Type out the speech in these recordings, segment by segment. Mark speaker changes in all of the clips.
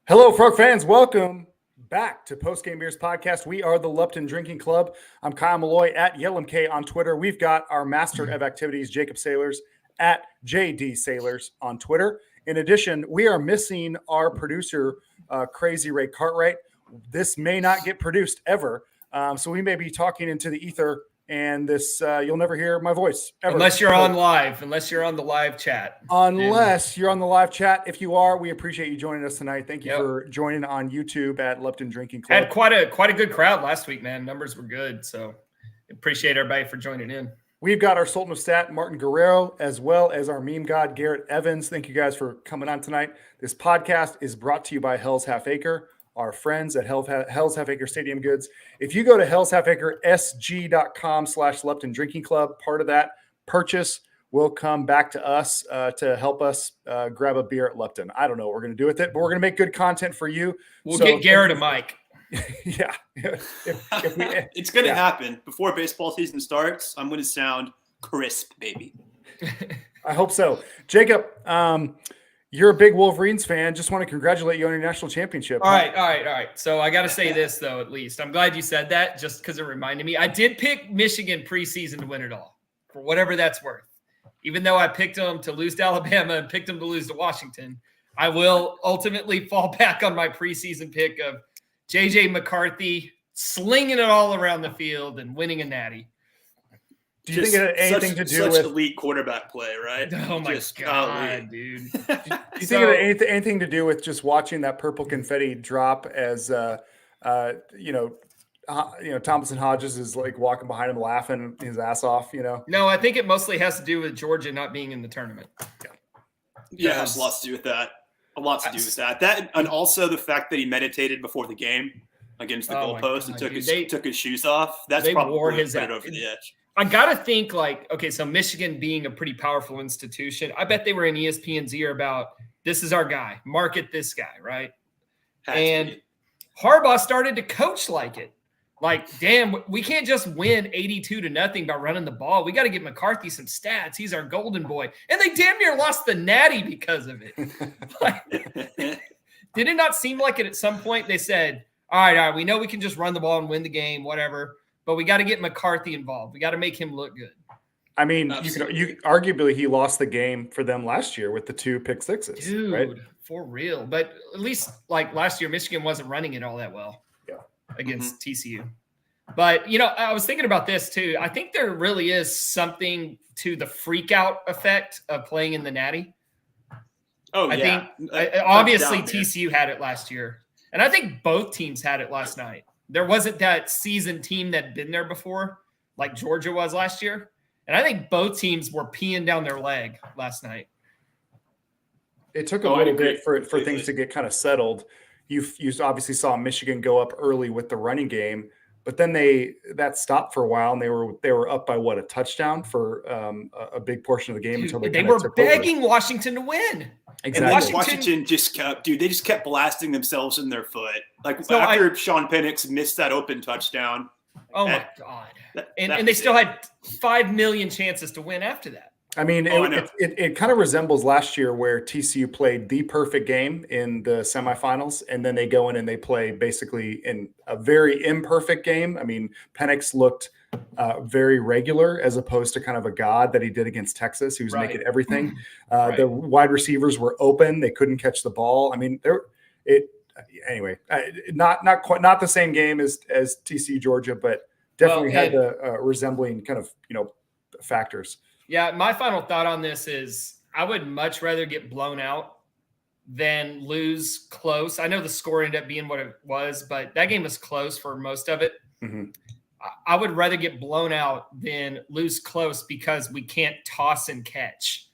Speaker 1: Hello, Frog fans. Welcome back to Postgame Beers podcast. We are the Lupton Drinking Club. I'm Kyle Malloy at YellMK on Twitter. We've got our master of activities, Jacob Sailors, at JD Sailors on Twitter. In addition, we are missing our producer, Crazy Ray Cartwright. This may not get produced ever, so we may be talking into the ether, and this you'll never hear my voice ever.
Speaker 2: Unless you're on the live chat.
Speaker 1: Unless you're on the live chat. If you are, we appreciate you joining us tonight. Thank you for joining on YouTube at Lupton Drinking Club.
Speaker 2: Had quite a good crowd last week, man. Numbers were good, so appreciate everybody for joining in.
Speaker 1: We've got our Sultan of Stat, Martin Guerrero, as well as our meme god, Garrett Evans. Thank you guys for coming on tonight. This podcast is brought to you by Hell's Half Acre, our friends at Hell's Half Acre Stadium Goods. If you go to hellshalfacresg.com/Lupton Drinking Club, part of that purchase will come back to us to help us grab a beer at Lupton. I don't know what we're going to do with it, but we're going to make good content for you.
Speaker 2: We'll get Garrett a mic.
Speaker 1: Yeah.
Speaker 3: It's going to happen. Before baseball season starts, I'm going to sound crisp, baby.
Speaker 1: I hope so. Jacob, you're a big Wolverines fan. Just want to congratulate you on your national championship.
Speaker 2: All right. So I got to say this, though, at least. I'm glad you said that just because it reminded me. I did pick Michigan preseason to win it all, for whatever that's worth. Even though I picked them to lose to Alabama and picked them to lose to Washington, I will ultimately fall back on my preseason pick of J.J. McCarthy slinging it all around the field and winning a natty.
Speaker 1: Do you think it had anything to do with
Speaker 3: elite quarterback play, right?
Speaker 2: Oh my God, dude!
Speaker 1: Do you think it had anything to do with just watching that purple confetti drop as Thompson Hodges is like walking behind him laughing his ass off?
Speaker 2: No, I think it mostly has to do with Georgia not being in the tournament.
Speaker 3: Yeah, it has a lot to do with that. That and also the fact that he meditated before the game against the goalpost and took his shoes off. That's probably
Speaker 2: wore
Speaker 3: what
Speaker 2: his
Speaker 3: put it over the edge.
Speaker 2: I gotta think so Michigan being a pretty powerful institution, I bet they were in ESPN's ear about this is our guy, market this guy, right? And Harbaugh started to coach like it. Like, damn, we can't just win 82-0 by running the ball. We got to get McCarthy some stats. He's our golden boy. And they damn near lost the natty because of it. Did it not seem like it at some point they said, all right, we know we can just run the ball and win the game, whatever, but we got to get McCarthy involved. We got to make him look good.
Speaker 1: I mean, you arguably he lost the game for them last year with the 2 pick sixes.
Speaker 2: Dude,
Speaker 1: right?
Speaker 2: For real. But at least like last year, Michigan wasn't running it all that well. Against TCU. But, I was thinking about this too. I think there really is something to the freak out effect of playing in the natty. I think obviously TCU had it last year. And I think both teams had it last night. There wasn't that seasoned team that had been there before, like Georgia was last year. And I think both teams were peeing down their leg last night.
Speaker 1: It took a little bit for things to get kind of settled. You obviously saw Michigan go up early with the running game, but then that stopped for a while, and they were up by a touchdown for a big portion of the game until they
Speaker 2: were begging Washington to win.
Speaker 1: Exactly.
Speaker 2: And
Speaker 3: Washington just kept blasting themselves in their foot. After Sean Penix missed that open touchdown.
Speaker 2: Oh my God! And they still had 5 million chances to win after that.
Speaker 1: I mean, it kind of resembles last year where TCU played the perfect game in the semifinals, and then they go in and they play basically in a very imperfect game. I mean, Penix looked very regular as opposed to kind of a god that he did against Texas, who's making everything. The wide receivers were open; they couldn't catch the ball. I mean, not the same game as TCU Georgia, but definitely had the resembling kind of factors.
Speaker 2: Yeah, my final thought on this is I would much rather get blown out than lose close. I know the score ended up being what it was, but that game was close for most of it. Mm-hmm. I would rather get blown out than lose close because we can't toss and catch.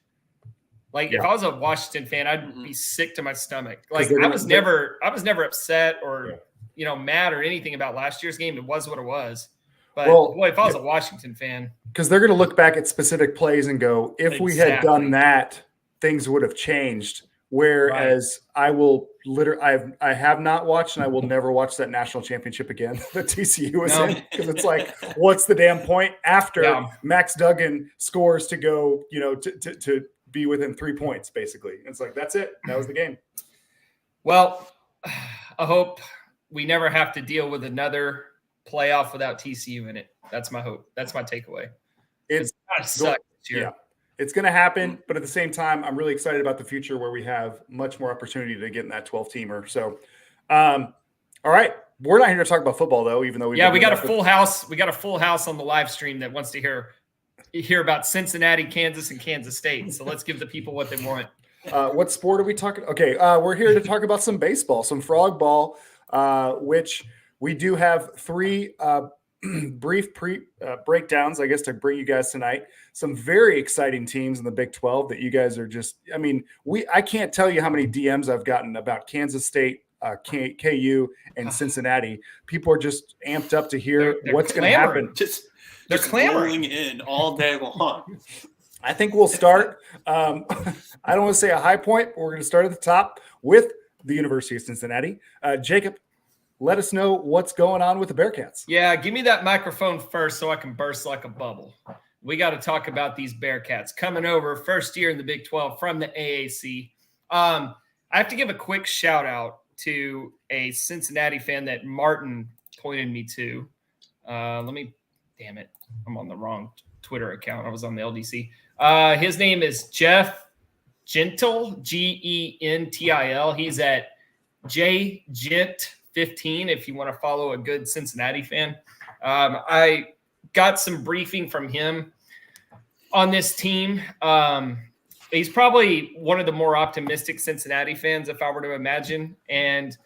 Speaker 2: If I was a Washington fan, I'd be sick to my stomach. I was never upset or mad or anything about last year's game. It was what it was. But if I was a Washington fan,
Speaker 1: because they're going to look back at specific plays and go, if we had done that, things would have changed. Whereas I have not watched, and I will never watch that national championship again that TCU was in, because it's like, what's the damn point after Max Duggan scores to go, to be within 3 points, basically. It's like, that's it. That was the game.
Speaker 2: Well, I hope we never have to deal with another playoff without TCU in it. That's my hope. That's my takeaway.
Speaker 1: It's
Speaker 2: kind of sucked this year.
Speaker 1: Yeah, it's going to happen. But at the same time, I'm really excited about the future where we have much more opportunity to get in that 12-teamer. So, all right. We're not here to talk about football, though, even though we
Speaker 2: got a full house. We got a full house on the live stream that wants to hear about Cincinnati, Kansas, and Kansas State. So let's give the people what they want.
Speaker 1: What sport are we talking? Okay, we're here to talk about some baseball, some frog ball, which we do have 3 brief breakdowns, I guess, to bring you guys tonight. Some very exciting teams in the Big 12 that you guys are just. I mean, I can't tell you how many DMs I've gotten about Kansas State, KU, and Cincinnati. People are just amped up to hear what's going to happen.
Speaker 3: They're clamoring in all day long.
Speaker 1: I think we'll start. I don't want to say a high point, but we're going to start at the top with the University of Cincinnati. Jacob, let us know what's going on with the Bearcats.
Speaker 2: Yeah, give me that microphone first so I can burst like a bubble. We got to talk about these Bearcats coming over first year in the Big 12 from the AAC. I have to give a quick shout out to a Cincinnati fan that Martin pointed me to. Damn it, I'm on the wrong Twitter account. I was on the LDC. His name is Jeff Gentil, Gentil. He's at JGent15 if you want to follow a good Cincinnati fan. I got some briefing from him on this team. He's probably one of the more optimistic Cincinnati fans, if I were to imagine. And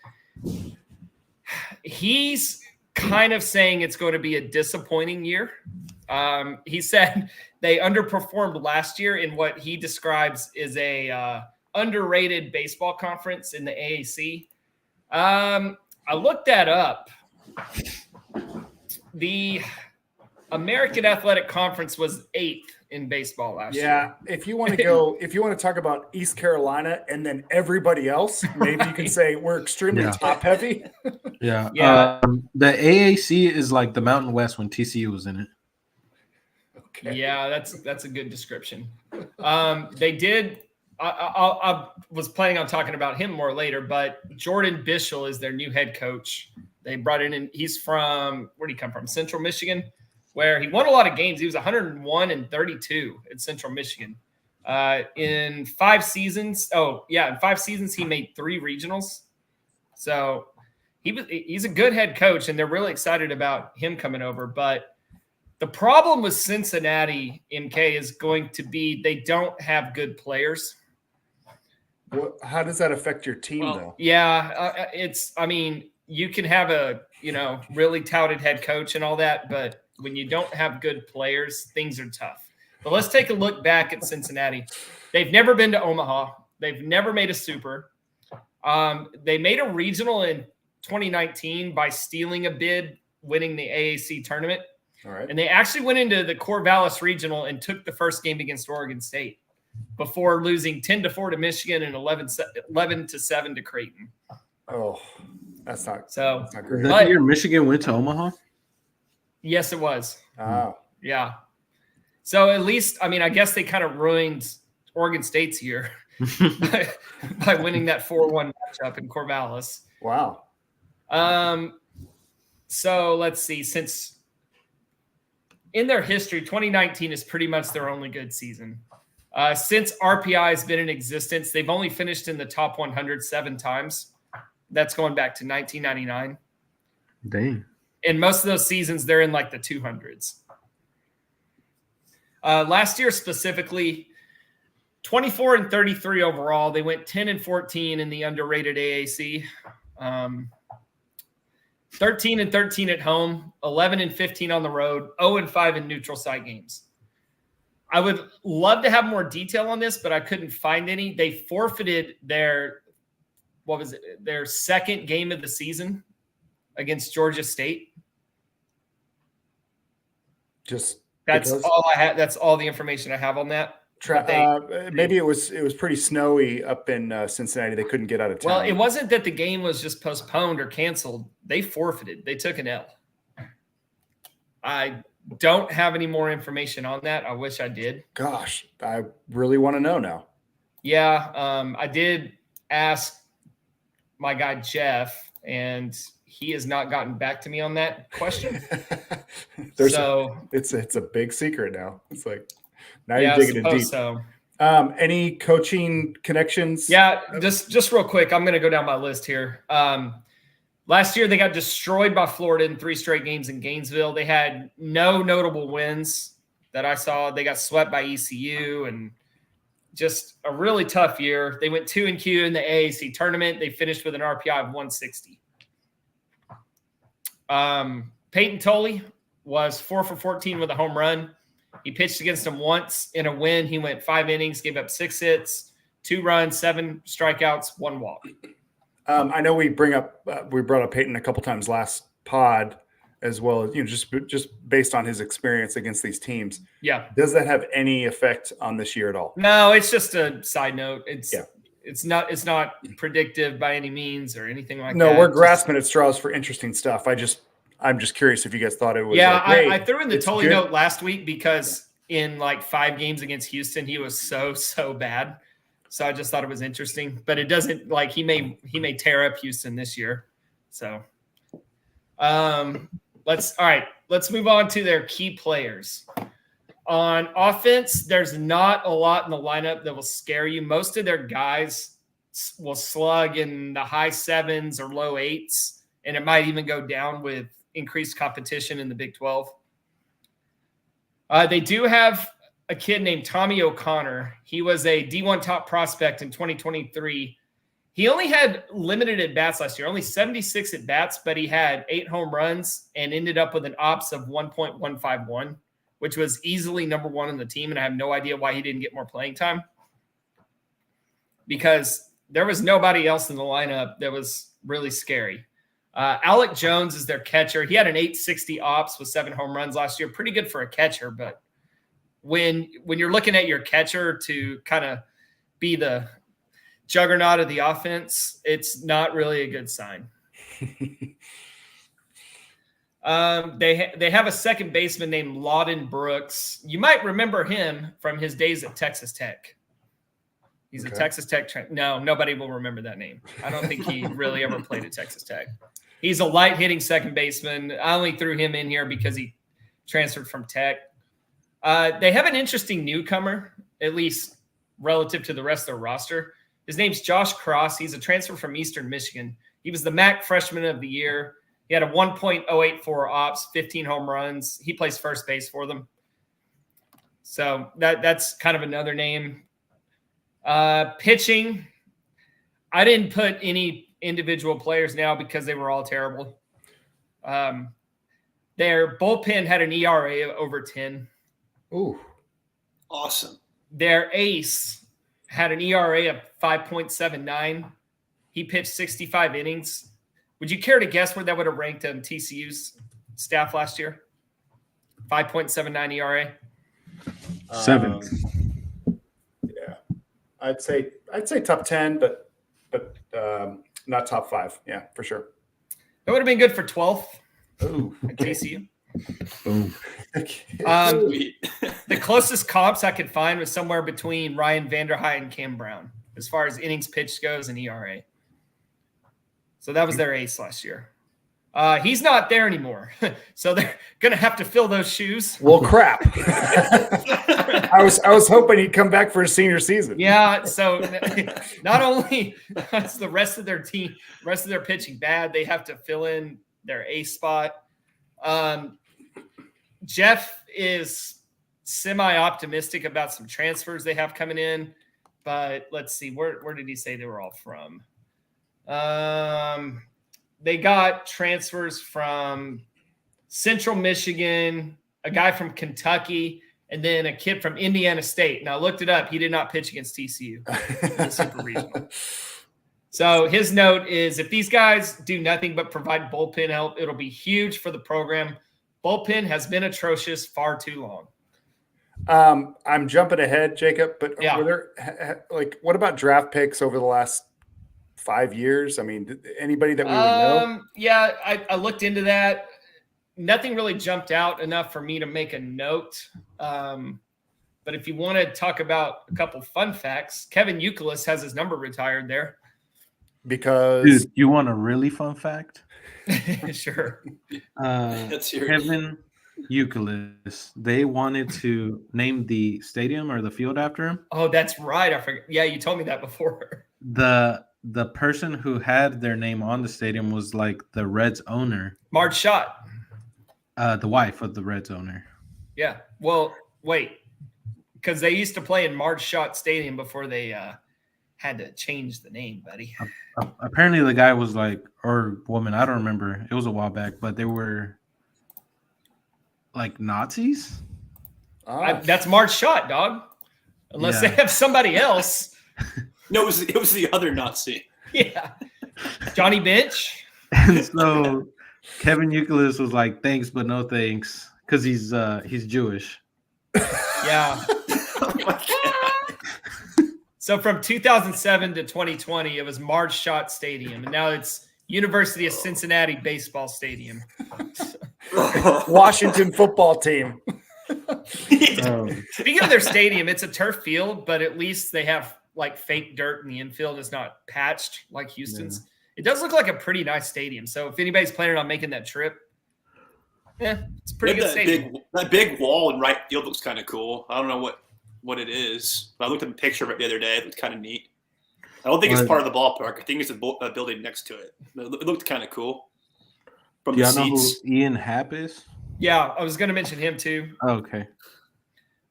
Speaker 2: he's kind of saying it's going to be a disappointing year. He said they underperformed last year in what he describes as a underrated baseball conference in the AAC. I looked that up. The American Athletic Conference was 8th in baseball last year.
Speaker 1: Yeah, if you want to talk about East Carolina and then everybody else, maybe you can say we're extremely top heavy.
Speaker 4: Yeah. The AAC is like the Mountain West when TCU was in it.
Speaker 2: Okay. Yeah, that's a good description. They did. I was planning on talking about him more later, but Jordan Bischel is their new head coach. They brought in. He's from, where did he come from? Central Michigan, where he won a lot of games. He was 101-32 at Central Michigan. In 5 seasons. In 5 seasons he made 3 regionals. So he's a good head coach, and they're really excited about him coming over. But the problem with Cincinnati, MK, is going to be they don't have good players.
Speaker 1: How does that affect your team, though?
Speaker 2: Yeah, you can have a really touted head coach and all that, but when you don't have good players, things are tough. But let's take a look back at Cincinnati. They've never been to Omaha. They've never made a super. They made a regional in 2019 by stealing a bid, winning the AAC tournament.
Speaker 1: All right.
Speaker 2: And they actually went into the Corvallis regional and took the first game against Oregon State before losing 10-4 to Michigan and 11-7 to Creighton.
Speaker 1: Oh, that's not
Speaker 4: great. That the year Michigan went to Omaha?
Speaker 2: Yes, it was.
Speaker 1: Oh.
Speaker 2: Yeah. So at least, I guess they kind of ruined Oregon State's year by winning that 4-1 matchup in Corvallis.
Speaker 1: Wow.
Speaker 2: So let's see. Since in their history, 2019 is pretty much their only good season. Since RPI has been in existence, they've only finished in the top 100 7 times. That's going back to 1999.
Speaker 4: Dang.
Speaker 2: In most of those seasons, they're in like the 200s. Last year specifically, 24-33 overall. They went 10-14 in the underrated AAC. 13-13 at home, 11-15 on the road, 0-5 in neutral site games. I would love to have more detail on this, but I couldn't find any. They forfeited their second game of the season against Georgia State. That's all I have. That's all the information I have on that.
Speaker 1: Maybe it was pretty snowy up in Cincinnati. They couldn't get out of town.
Speaker 2: Well, it wasn't that the game was just postponed or canceled. They forfeited. They took an L. I don't have any more information on that. I wish I did.
Speaker 1: Gosh, I really want to know now.
Speaker 2: Yeah, I did ask my guy Jeff, and he has not gotten back to me on that question.
Speaker 1: It's a big secret now. It's like now you're digging in deep.
Speaker 2: So.
Speaker 1: Any coaching connections?
Speaker 2: Yeah, just real quick, I'm going to go down my list here. Last year, they got destroyed by Florida in 3 straight games in Gainesville. They had no notable wins that I saw. They got swept by ECU and just a really tough year. They went 2-Q in the AAC tournament. They finished with an RPI of 160. Peyton Tolley was 4 for 14 with a home run. He pitched against him once in a win. He went 5 innings, gave up 6 hits, 2 runs, 7 strikeouts, 1 walk.
Speaker 1: I know we brought up Peyton a couple times last pod, as well as just based on his experience against these teams.
Speaker 2: Yeah,
Speaker 1: does that have any effect on this year at all?
Speaker 2: No, it's just a side note. It's not predictive by any means or anything like that.
Speaker 1: No, we're grasping at straws for interesting stuff. I'm just curious if you guys thought it was.
Speaker 2: Yeah, I threw in the Tolley note last week because in like 5 games against Houston, he was so bad. So I just thought it was interesting, but it doesn't like he may tear up Houston this year. So let's move on to their key players. On offense, there's not a lot in the lineup that will scare you. Most of their guys will slug in the high 7s or low 8s, and it might even go down with increased competition in the Big 12. They do have a kid named Tommy O'Connor. He was a D1 top prospect in 2023. He only had limited at-bats last year, only 76 at-bats, but he had 8 home runs and ended up with an OPS of 1.151, which was easily number 1 on the team, and I have no idea why he didn't get more playing time because there was nobody else in the lineup that was really scary. Alec Jones is their catcher. He had an 860 OPS with 7 home runs last year. Pretty good for a catcher, but when you're looking at your catcher to kind of be the juggernaut of the offense, it's not really a good sign. They have a second baseman named Lawden Brooks. You might remember him from his days at Texas Tech. He's a Texas Tech. No, nobody will remember that name. I don't think he really ever played at Texas Tech. He's a light hitting second baseman. I only threw him in here because he transferred from Tech. They have an interesting newcomer, at least relative to the rest of their roster. His name's Josh Cross. He's a transfer from Eastern Michigan. He was the MAC Freshman of the Year. He had a 1.084 OPS, 15 home runs. He plays first base for them. So that's kind of another name. Pitching, I didn't put any individual players now because they were all terrible. Their bullpen had an ERA of over 10.
Speaker 1: Ooh,
Speaker 3: awesome.
Speaker 2: Their ace had an ERA of 5.79. He pitched 65 innings. Would you care to guess where that would have ranked TCU's staff last year? 5.79 ERA.
Speaker 4: 7.
Speaker 1: Yeah, I'd say top 10, but not top 5. Yeah, for sure.
Speaker 2: That would have been good for 12th.
Speaker 1: Ooh,
Speaker 2: at TCU.
Speaker 4: Boom.
Speaker 2: The closest comps I could find was somewhere between Ryan Vanderhyde and Cam Brown as far as innings pitched goes and ERA. So that was their ace last year. He's not there anymore. So they're going to have to fill those shoes.
Speaker 1: Well, crap. I was hoping he'd come back for his senior season.
Speaker 2: Yeah. So not only is the rest of their team, rest of their pitching bad, they have to fill in their ace spot. Jeff is semi-optimistic about some transfers they have coming in, but let's see, where did he say they were all from? They got transfers from Central Michigan, a guy from Kentucky, and then a kid from Indiana State. Now, I looked it up. He did not pitch against TCU in the Super Regional. So his note is, if these guys do nothing but provide bullpen help, it'll be huge for the program. Bullpen has been atrocious far too long.
Speaker 1: I'm jumping ahead, Jacob, but
Speaker 2: yeah.
Speaker 1: Were there what about draft picks over the last 5 years? I mean, anybody that we would know?
Speaker 2: Yeah, I looked into that. Nothing really jumped out enough for me to make a note. But if you want to talk about a couple fun facts, Kevin Youkilis has his number retired there.
Speaker 1: because
Speaker 4: dude, you want a really fun fact?
Speaker 2: Sure.
Speaker 4: Kevin Youkilis, they wanted to name the stadium or the field after him.
Speaker 2: Oh, that's right. I forgot. Yeah, you told me that before.
Speaker 4: The person who had their name on the stadium was like the Reds owner.
Speaker 2: Marge Schott.
Speaker 4: The wife of the Reds owner.
Speaker 2: Yeah. Well, wait. Because they used to play in Marge Schott Stadium before they had to change the name, buddy.
Speaker 4: Apparently the guy was like, or woman, I don't remember. It was a while back, but they were like Nazis.
Speaker 2: That's Marge Schott, dog. Unless they have somebody else.
Speaker 3: No, it was the other Nazi.
Speaker 2: Yeah. Johnny Bench.
Speaker 4: And so Kevin Youkilis was like, thanks, but no thanks. Because he's Jewish.
Speaker 2: Yeah.
Speaker 3: Oh my God.
Speaker 2: So from 2007 to 2020, it was Marge Schott Stadium. And now it's University of Cincinnati Baseball Stadium.
Speaker 1: Washington football team.
Speaker 2: Speaking of their stadium, it's a turf field, but at least they have like fake dirt in the infield. It's not patched like Houston's. Yeah. It does look like a pretty nice stadium. So if anybody's planning on making that trip, it's a pretty good stadium.
Speaker 3: That big wall in right field looks kind of cool. I don't know what it is. I looked at a picture of it the other day. It looked kind of neat. I don't think it's part of the ballpark. I think it's a building next to it. It looked kind of cool. From the seats.
Speaker 4: Do y'all know who Ian Happ is?
Speaker 2: Yeah, I was going to mention him too.
Speaker 4: Oh, okay.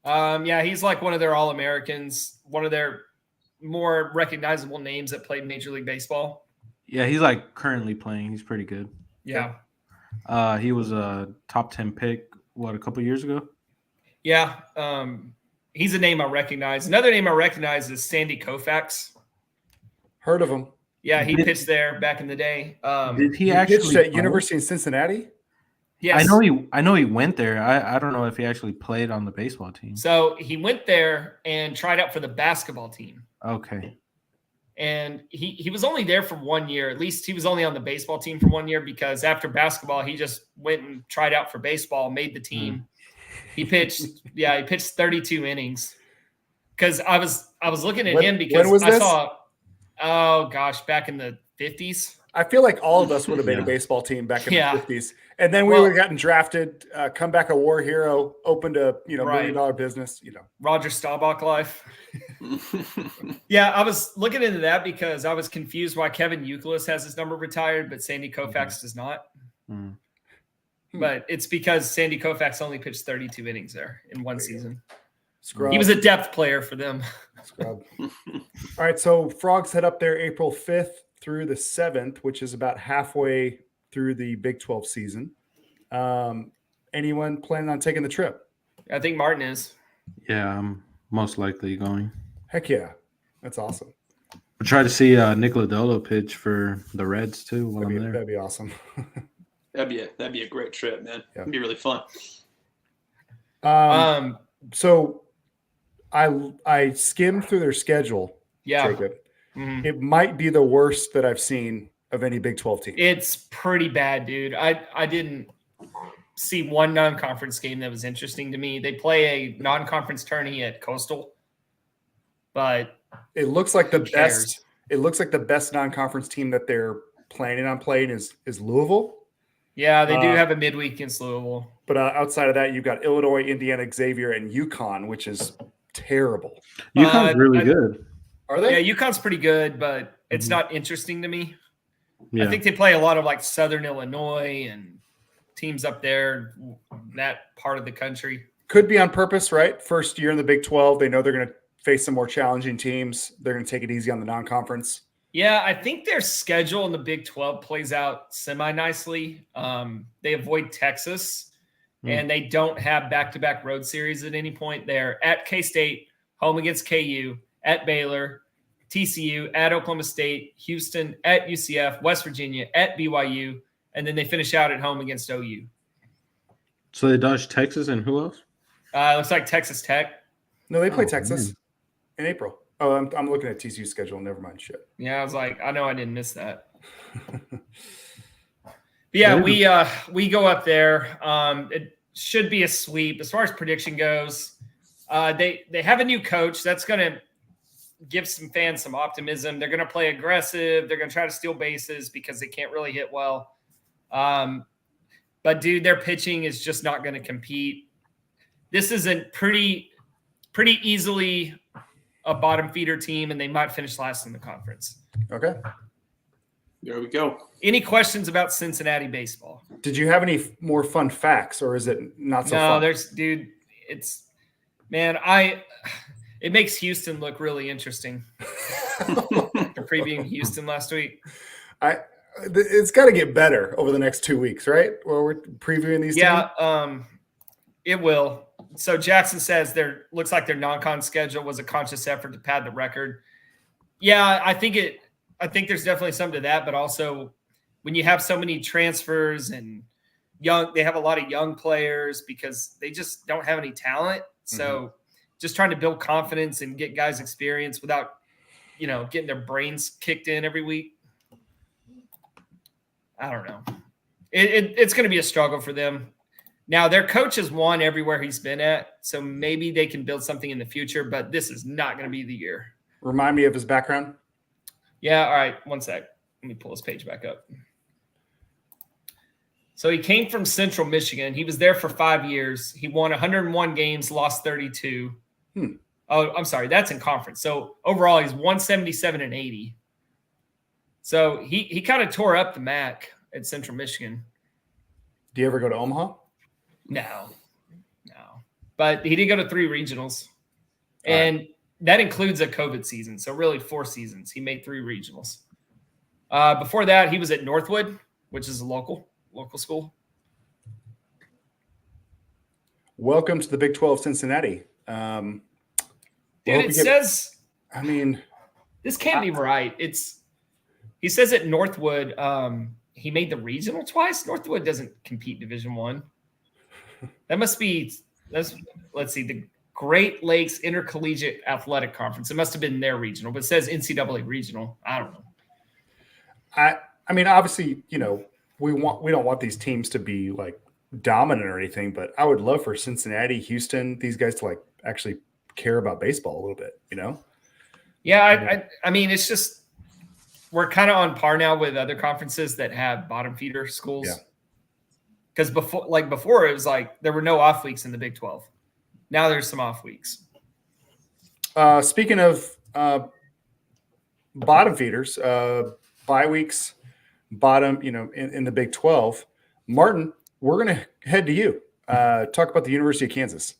Speaker 2: Yeah, he's like one of their All-Americans, one of their more recognizable names that played Major League Baseball.
Speaker 4: Yeah, he's like currently playing. He's pretty good.
Speaker 2: Yeah.
Speaker 4: He was a top 10 pick, a couple years ago?
Speaker 2: Yeah. He's a name I recognize. Another name I recognize is Sandy Koufax.
Speaker 1: Heard of him.
Speaker 2: Yeah, he pitched there back in the day.
Speaker 4: Did he actually
Speaker 1: pitched at University of Cincinnati?
Speaker 2: Yes.
Speaker 4: I know he went there. I don't know if he actually played on the baseball team.
Speaker 2: So he went there and tried out for the basketball team.
Speaker 4: Okay.
Speaker 2: And he was only there for 1 year. At least he was only on the baseball team for 1 year because after basketball, he just went and tried out for baseball, made the team. He pitched 32 innings. Because I was looking at him because I saw, back in the 50s.
Speaker 1: I feel like all of us would have made a baseball team back in the 50s. And then we would have gotten drafted, come back a war hero, opened a $1 million business,
Speaker 2: Roger Staubach life. Yeah, I was looking into that because I was confused why Kevin Youkilis has his number retired, but Sandy Koufax does not. But it's because Sandy Koufax only pitched 32 innings there in one season.
Speaker 1: Scrub.
Speaker 2: He was a depth player for them.
Speaker 1: Scrub. All right, so Frogs head up there April 5th through the 7th, which is about halfway through the Big 12 season. Anyone planning on taking the trip?
Speaker 2: I think Martin is.
Speaker 4: Yeah, I'm most likely going.
Speaker 1: Heck yeah. That's awesome.
Speaker 4: I'll try to see Nick Lodolo pitch for the Reds too while I'm there.
Speaker 1: That'd be awesome.
Speaker 3: That'd be a great trip, man. Yeah. It'd be really fun.
Speaker 1: So I skimmed through their schedule.
Speaker 2: Yeah.
Speaker 1: Jacob. Mm-hmm. It might be the worst that I've seen of any Big 12 team.
Speaker 2: It's pretty bad, dude. I didn't see one non-conference game that was interesting to me. They play a non-conference tourney at Coastal, but
Speaker 1: it looks like the best. It looks like the best non-conference team that they're planning on playing is Louisville.
Speaker 2: Yeah, they do have a midweek against Louisville.
Speaker 1: But outside of that, you've got Illinois, Indiana, Xavier, and UConn, which is terrible.
Speaker 4: UConn's really good.
Speaker 1: Are they?
Speaker 2: Yeah, UConn's pretty good, but it's not interesting to me.
Speaker 4: Yeah.
Speaker 2: I think they play a lot of like Southern Illinois and teams up there, that part of the country.
Speaker 1: Could be on purpose, right? First year in the Big 12. They know they're going to face some more challenging teams. They're going to take it easy on the non-conference.
Speaker 2: Yeah, I think their schedule in the Big 12 plays out semi-nicely. They avoid Texas, and they don't have back-to-back road series at any point. They're at K-State, home against KU, at Baylor, TCU, at Oklahoma State, Houston, at UCF, West Virginia, at BYU, and then they finish out at home against OU.
Speaker 4: So they dodged Texas and who else?
Speaker 2: Looks like Texas Tech.
Speaker 1: No, they play Texas in April. Oh, I'm looking at TCU's schedule. Never mind. Shit.
Speaker 2: Yeah, I was like, I know I didn't miss that. But yeah, we go up there. It should be a sweep as far as prediction goes. They have a new coach. That's going to give some fans some optimism. They're going to play aggressive. They're going to try to steal bases because they can't really hit well. But dude, their pitching is just not going to compete. This is a pretty easily a bottom feeder team, and they might finish last in the conference.
Speaker 1: Okay.
Speaker 3: There we go.
Speaker 2: Any questions about Cincinnati baseball?
Speaker 1: Did you have any more fun facts, or is it not so fun?
Speaker 2: No, it makes Houston look really interesting. After previewing Houston last week.
Speaker 1: It's got to get better over the next 2 weeks, right? Well, we're previewing these teams.
Speaker 2: It will. So Jackson says looks like their non-con schedule was a conscious effort to pad the record. Yeah, I think there's definitely something to that, but also when you have so many transfers and they have a lot of young players because they just don't have any talent. So just trying to build confidence and get guys experience without, getting their brains kicked in every week. I don't know. It's going to be a struggle for them. Now, their coach has won everywhere he's been at, so maybe they can build something in the future, but this is not going to be the year.
Speaker 1: Remind me of his background.
Speaker 2: Yeah, all right. One sec. Let me pull his page back up. So he came from Central Michigan. He was there for 5 years. He won 101 games, lost 32. Oh, I'm sorry. That's in conference. So overall, he's 177 and 80. So he kind of tore up the MAC at Central Michigan.
Speaker 1: Do you ever go to Omaha?
Speaker 2: No. But he did go to 3 regionals. And that includes a COVID season. So really 4 seasons. He made 3 regionals. Before that, he was at Northwood, which is a local school.
Speaker 1: Welcome to the Big 12 Cincinnati.
Speaker 2: Dude, it says –
Speaker 1: I mean –
Speaker 2: this can't be right. He says at Northwood he made the regional twice. Northwood doesn't compete Division I. That must be – let's see, the Great Lakes Intercollegiate Athletic Conference. It must have been their regional, but it says NCAA regional. I don't know.
Speaker 1: I mean, obviously, we don't want these teams to be like dominant or anything, but I would love for Cincinnati, Houston, these guys to like actually care about baseball a little bit,
Speaker 2: Yeah, I mean, it's just we're kind of on par now with other conferences that have bottom feeder schools.
Speaker 1: Yeah.
Speaker 2: Because before it was like there were no off weeks in the Big 12. Now there's some off weeks.
Speaker 1: Speaking of bottom feeders, bye weeks, bottom, in the Big 12. Martin, we're going to head to you. Talk about the University of Kansas.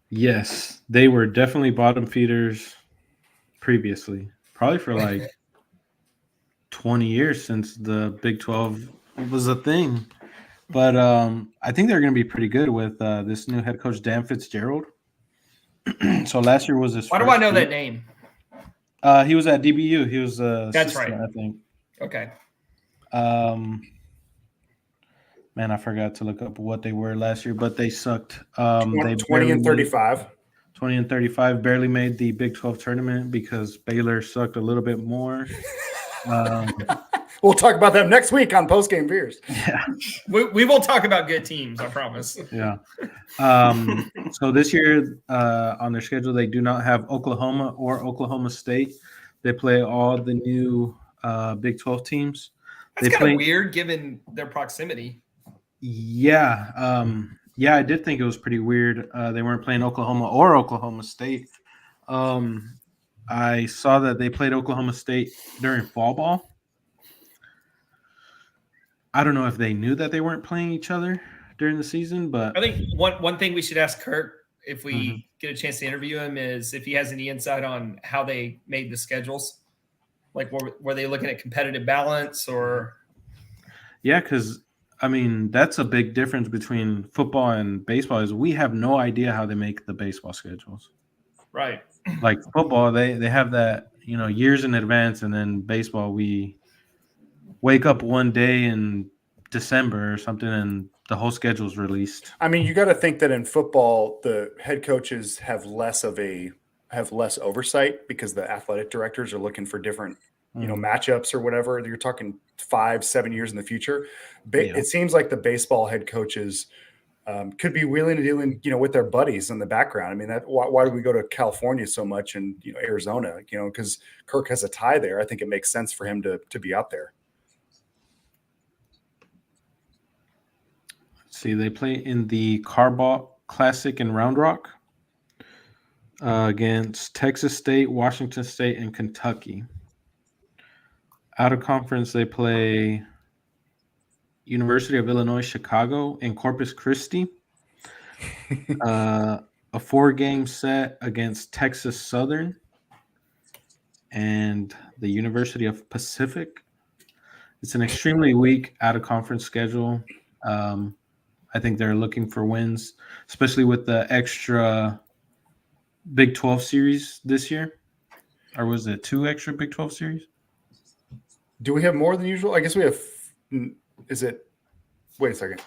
Speaker 4: Yes, they were definitely bottom feeders previously, probably for like 20 years since the Big 12 was a thing. But I think they're going to be pretty good with this new head coach, Dan Fitzgerald. So last year was his
Speaker 2: Why do I know that name?
Speaker 4: He was at DBU. He was
Speaker 2: That's right.
Speaker 4: I think.
Speaker 2: Okay.
Speaker 4: Man, I forgot to look up what they were last year, but they sucked.
Speaker 1: 20 and 35.
Speaker 4: 20 and 35, barely made the Big 12 tournament because Baylor sucked a little bit more.
Speaker 1: We'll talk about them next week on Postgame Beers.
Speaker 4: Yeah.
Speaker 2: We will talk about good teams, I promise.
Speaker 4: Yeah. So this year on their schedule, they do not have Oklahoma or Oklahoma State. They play all the new Big 12 teams.
Speaker 2: That's kind of weird given their proximity.
Speaker 4: Yeah. I did think it was pretty weird. They weren't playing Oklahoma or Oklahoma State. I saw that they played Oklahoma State during fall ball. I don't know if they knew that they weren't playing each other during the season, but
Speaker 2: I think one thing we should ask Kurt if we get a chance to interview him is if he has any insight on how they made the schedules. Like, were they looking at competitive balance or? Yeah,
Speaker 4: because I mean that's a big difference between football and baseball. Is we have no idea how they make the baseball schedules.
Speaker 2: Right.
Speaker 4: Like football, they have that years in advance, and then baseball we wake up one day in December or something, and the whole schedule is released.
Speaker 1: I mean, you got to think that in football, the head coaches have less oversight because the athletic directors are looking for different, matchups or whatever. You're talking 5-7 years in the future. It seems like the baseball head coaches could be wheeling and dealing, with their buddies in the background. I mean, why do we go to California so much and Arizona? Because Kirk has a tie there. I think it makes sense for him to be out there.
Speaker 4: See, they play in the Carball Classic in Round Rock against Texas State, Washington State, and Kentucky. Out of conference, they play University of Illinois Chicago and Corpus Christi. A 4-game set against Texas Southern and the University of Pacific. It's an extremely weak out-of-conference schedule. I think they're looking for wins, especially with the extra Big 12 series this year. Or was it 2 extra Big 12 series?
Speaker 1: Do we have more than usual? I guess we have – wait a second.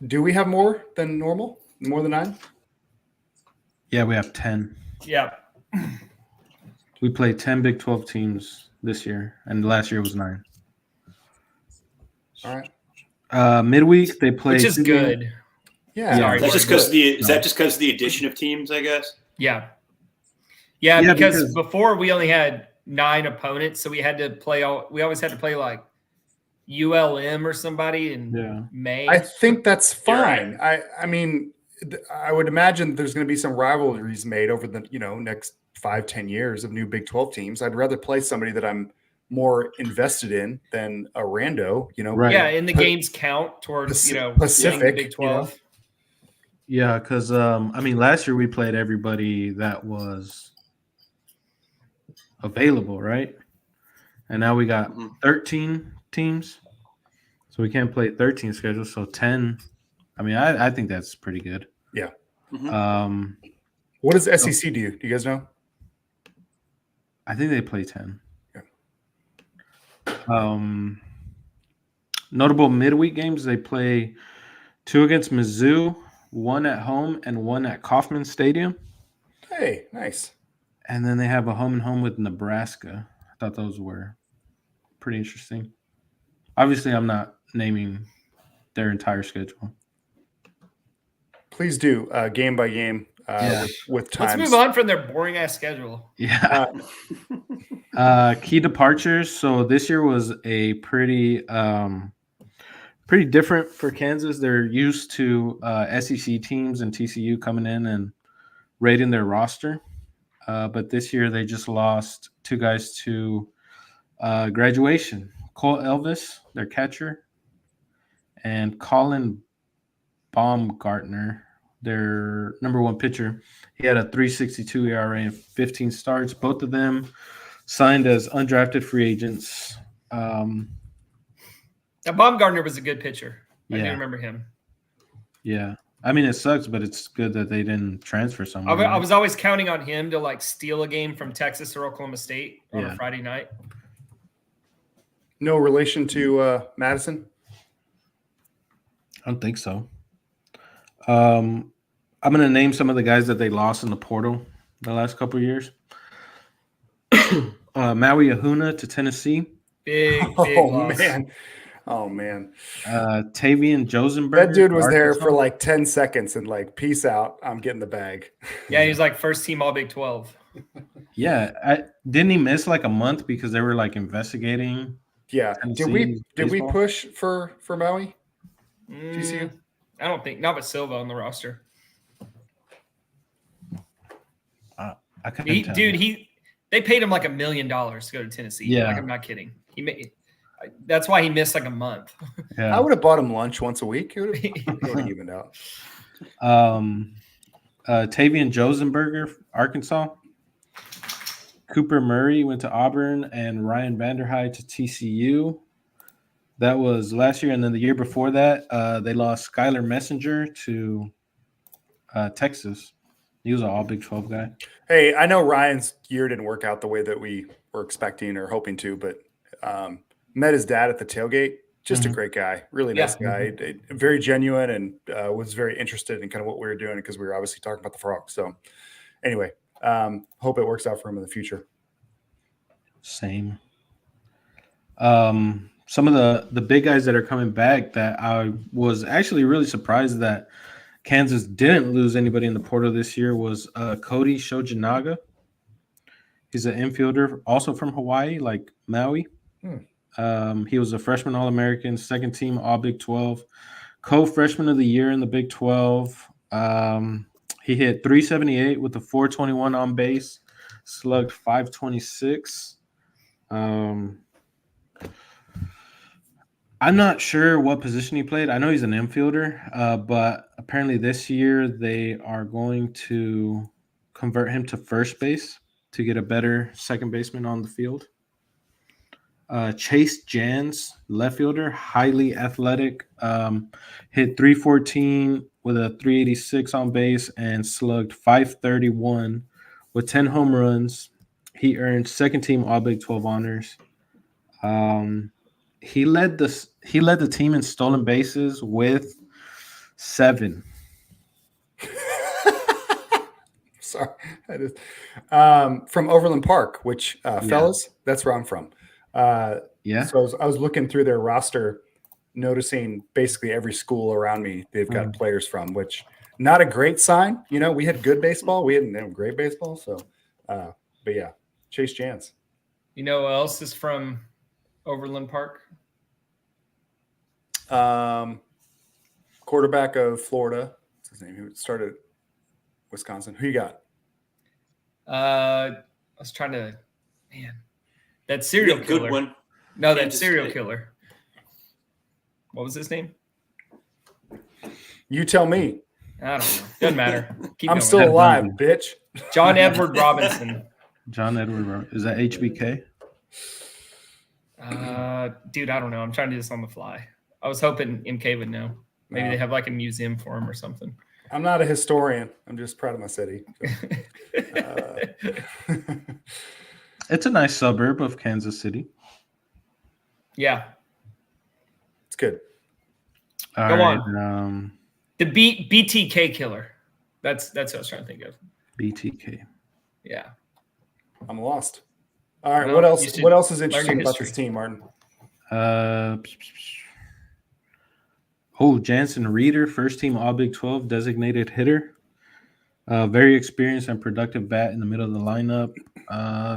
Speaker 1: Do we have more than normal? More than 9?
Speaker 4: Yeah, we have 10.
Speaker 2: Yeah.
Speaker 4: We played 10 Big 12 teams this year, and last year was 9.
Speaker 1: All right.
Speaker 4: Midweek they play,
Speaker 2: which is good.
Speaker 1: Yeah,
Speaker 2: Sorry,
Speaker 3: that's just because is that just because the addition of teams? I guess.
Speaker 2: Yeah, because before we only had 9 opponents, so we had to play we always had to play like ULM or somebody in May.
Speaker 1: I think that's fine. Right. I mean, I would imagine there's going to be some rivalries made over the next 5-10 years of new Big 12 teams. I'd rather play somebody that I'm more invested in than a rando,
Speaker 4: Right.
Speaker 2: Yeah, and the games count towards,
Speaker 1: Pacific,
Speaker 2: Big 12.
Speaker 4: Yeah, because, last year we played everybody that was available, right? And now we got 13 teams. So we can't play 13 schedules, so 10. I think that's pretty good.
Speaker 1: Yeah.
Speaker 3: Mm-hmm.
Speaker 1: What does SEC do? Do you guys know?
Speaker 4: I think they play 10. Notable midweek games, they play 2 against Mizzou, 1 at home, and 1 at Kauffman Stadium.
Speaker 1: Hey, nice.
Speaker 4: And then they have a home and home with Nebraska. I thought those were pretty interesting. Obviously, I'm not naming their entire schedule.
Speaker 1: Please do, game by game. With times.
Speaker 2: Let's move on from their boring ass schedule.
Speaker 4: Yeah. Key departures. So this year was a pretty different for Kansas. They're used to SEC teams and TCU coming in and raiding their roster. But this year they just lost 2 guys to graduation. Cole Elvis, their catcher, and Colin Baumgartner, their number 1 pitcher. He had a 3.62 ERA and 15 starts. Both of them signed as undrafted free agents.
Speaker 2: Now, Baumgartner was a good pitcher. I do remember him.
Speaker 4: Yeah. It sucks, but it's good that they didn't transfer somewhere.
Speaker 2: I was always counting on him to steal a game from Texas or Oklahoma State on a Friday night.
Speaker 1: No relation to Madison?
Speaker 4: I don't think so. I'm going to name some of the guys that they lost in the portal the last couple of years. Maui Ahuna to Tennessee.
Speaker 2: Big loss.
Speaker 1: Man. Oh, man.
Speaker 4: Tavian Josenberger.
Speaker 1: That dude was there for 10 seconds and peace out. I'm getting the bag.
Speaker 2: Yeah, he was first team all Big 12.
Speaker 4: Yeah. Didn't he miss a month because they were investigating?
Speaker 1: Yeah.
Speaker 4: Tennessee
Speaker 1: did we push for Maui? TCU?
Speaker 2: I don't think. Not with Silva on the roster.
Speaker 4: I couldn't tell.
Speaker 2: They paid him $1 million to go to Tennessee.
Speaker 4: Yeah.
Speaker 2: I'm not kidding. That's why he missed a month.
Speaker 4: Yeah.
Speaker 1: I would have bought him lunch once a week. It would have evened out.
Speaker 4: Tavian Josenberger, Arkansas. Cooper Murray went to Auburn, and Ryan Vanderhyde to TCU. That was last year, and then the year before that, they lost Skylar Messenger to Texas. He was an all Big 12 guy.
Speaker 1: Hey, I know Ryan's year didn't work out the way that we were expecting or hoping to, but met his dad at the tailgate. Just a great guy, really nice guy, very genuine, and was very interested in kind of what we were doing because we were obviously talking about the Frogs. So anyway, hope it works out for him in the future.
Speaker 4: Same. some of the big guys that are coming back that I was actually really surprised that Kansas didn't lose anybody in the portal this year was Cody Shojinaga. He's an infielder, also from Hawaii, like Maui. He was a freshman All-American, second team All Big 12, co-freshman of the year in the Big 12. He hit 378 with a 421 on base, slugged 526. I'm not sure what position he played. I know he's an infielder, but apparently this year they are going to convert him to first base to get a better second baseman on the field. Chase Jans, left fielder, highly athletic, hit 314 with a 386 on base and slugged 531 with 10 home runs. He earned second team All Big 12 honors. He led the team in stolen bases with 7.
Speaker 1: Sorry, from Overland Park, which fellas, that's where I'm from.
Speaker 4: Yeah.
Speaker 1: So I was looking through their roster, noticing basically every school around me they've got players from, which not a great sign. You know, we had good baseball, we had great baseball. So, but yeah, Chase Jans.
Speaker 2: You know who else is from Overland Park?
Speaker 1: Quarterback of Florida. What's his name? He started Wisconsin. Who you got?
Speaker 2: I was trying to, that serial
Speaker 3: Good
Speaker 2: killer.
Speaker 3: one.
Speaker 2: No, that
Speaker 3: Kansas
Speaker 2: serial
Speaker 3: State.
Speaker 2: killer. What was his name?
Speaker 1: You tell me.
Speaker 2: I don't know. Doesn't matter. Keep
Speaker 1: I'm
Speaker 2: going.
Speaker 1: still alive, bitch.
Speaker 2: John Edward Robinson.
Speaker 4: John Edward. Is that HBK?
Speaker 2: Dude, I don't know. I'm trying to do this on the fly. I was hoping MK would know. Maybe they have like a museum for him or something.
Speaker 1: I'm not a historian. I'm just proud of my city. So.
Speaker 4: It's a nice suburb of Kansas City.
Speaker 2: Yeah.
Speaker 1: It's good.
Speaker 4: Go
Speaker 2: on. The BTK killer. That's what I was trying to think of.
Speaker 4: BTK.
Speaker 2: Yeah.
Speaker 1: I'm lost. All right.
Speaker 2: Well,
Speaker 1: what else? What else is
Speaker 2: learn your
Speaker 1: interesting about
Speaker 2: history.
Speaker 1: this team, Martin?
Speaker 4: Jansen Reeder, first team All Big 12 designated hitter. Very experienced and productive bat in the middle of the lineup.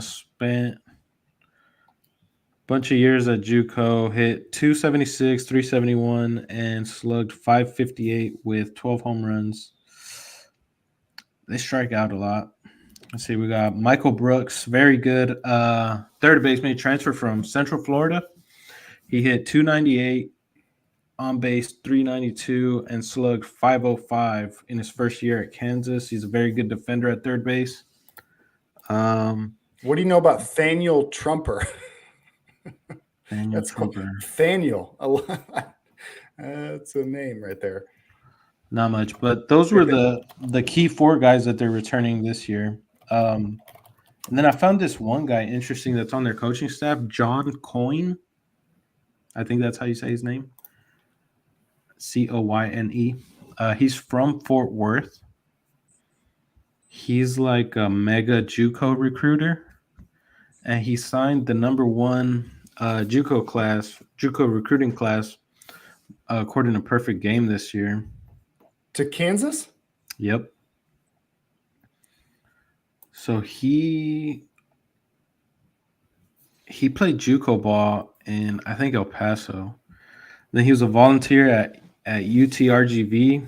Speaker 4: Spent a bunch of years at JUCO, hit 276, 371, and slugged 558 with 12 home runs. They strike out a lot. Let's see, we got Michael Brooks, very good third baseman, transfer from Central Florida. He hit 298, on base 392, and slugged 505 in his first year at Kansas. He's a very good defender at third base.
Speaker 1: What do you know about Thaniel Trumper?
Speaker 4: Trumper.
Speaker 1: Thaniel. That's a name right there.
Speaker 4: Not much, but those were the key 4 guys that they're returning this year. And then I found this one guy interesting that's on their coaching staff, John Coyne. I think that's how you say his name. Coyne. He's from Fort Worth. He's like a mega JUCO recruiter, and he signed the number 1 JUCO recruiting class according to Perfect Game this year.
Speaker 1: To Kansas?
Speaker 4: Yep. So he played JUCO ball in, I think, El Paso. Then he was a volunteer at UTRGV,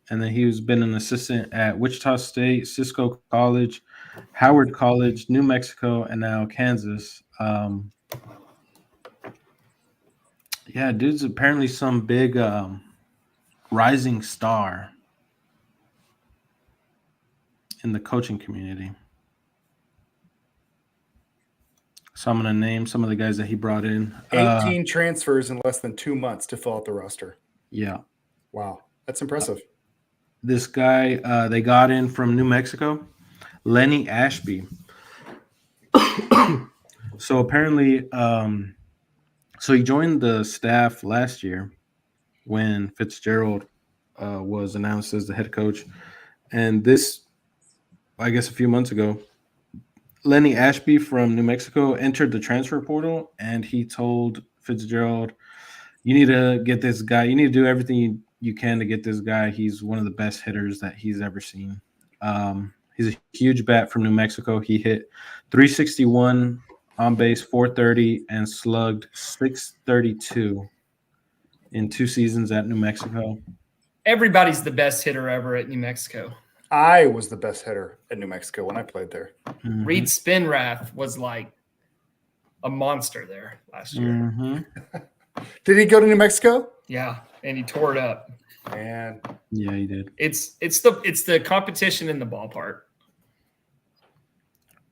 Speaker 4: and then he's been an assistant at Wichita State, Cisco College, Howard College, New Mexico, and now Kansas. Dude's apparently some big rising star in the coaching community. So I'm going to name some of the guys that he brought in.
Speaker 1: 18 transfers in less than 2 months to fill out the roster.
Speaker 4: Yeah.
Speaker 1: Wow. That's impressive.
Speaker 4: This guy they got in from New Mexico, Lenny Ashby. So apparently, so he joined the staff last year when Fitzgerald was announced as the head coach. And this, I guess a few months ago, Lenny Ashby from New Mexico entered the transfer portal, and he told Fitzgerald. You need to get this guy. You need to do everything you can to get this guy. He's one of the best hitters that he's ever seen. He's a huge bat from New Mexico. He hit 361 on base, 430, and slugged 632 in 2 seasons at New Mexico.
Speaker 2: Everybody's the best hitter ever at New Mexico.
Speaker 1: I was the best hitter at New Mexico when I played there.
Speaker 4: Mm-hmm.
Speaker 2: Reed Spinrath was like a monster there last year.
Speaker 4: Mm-hmm.
Speaker 1: Did he go to New Mexico?
Speaker 2: Yeah, and he tore it up.
Speaker 1: Man,
Speaker 4: Yeah, he did.
Speaker 2: It's the competition in the ballpark.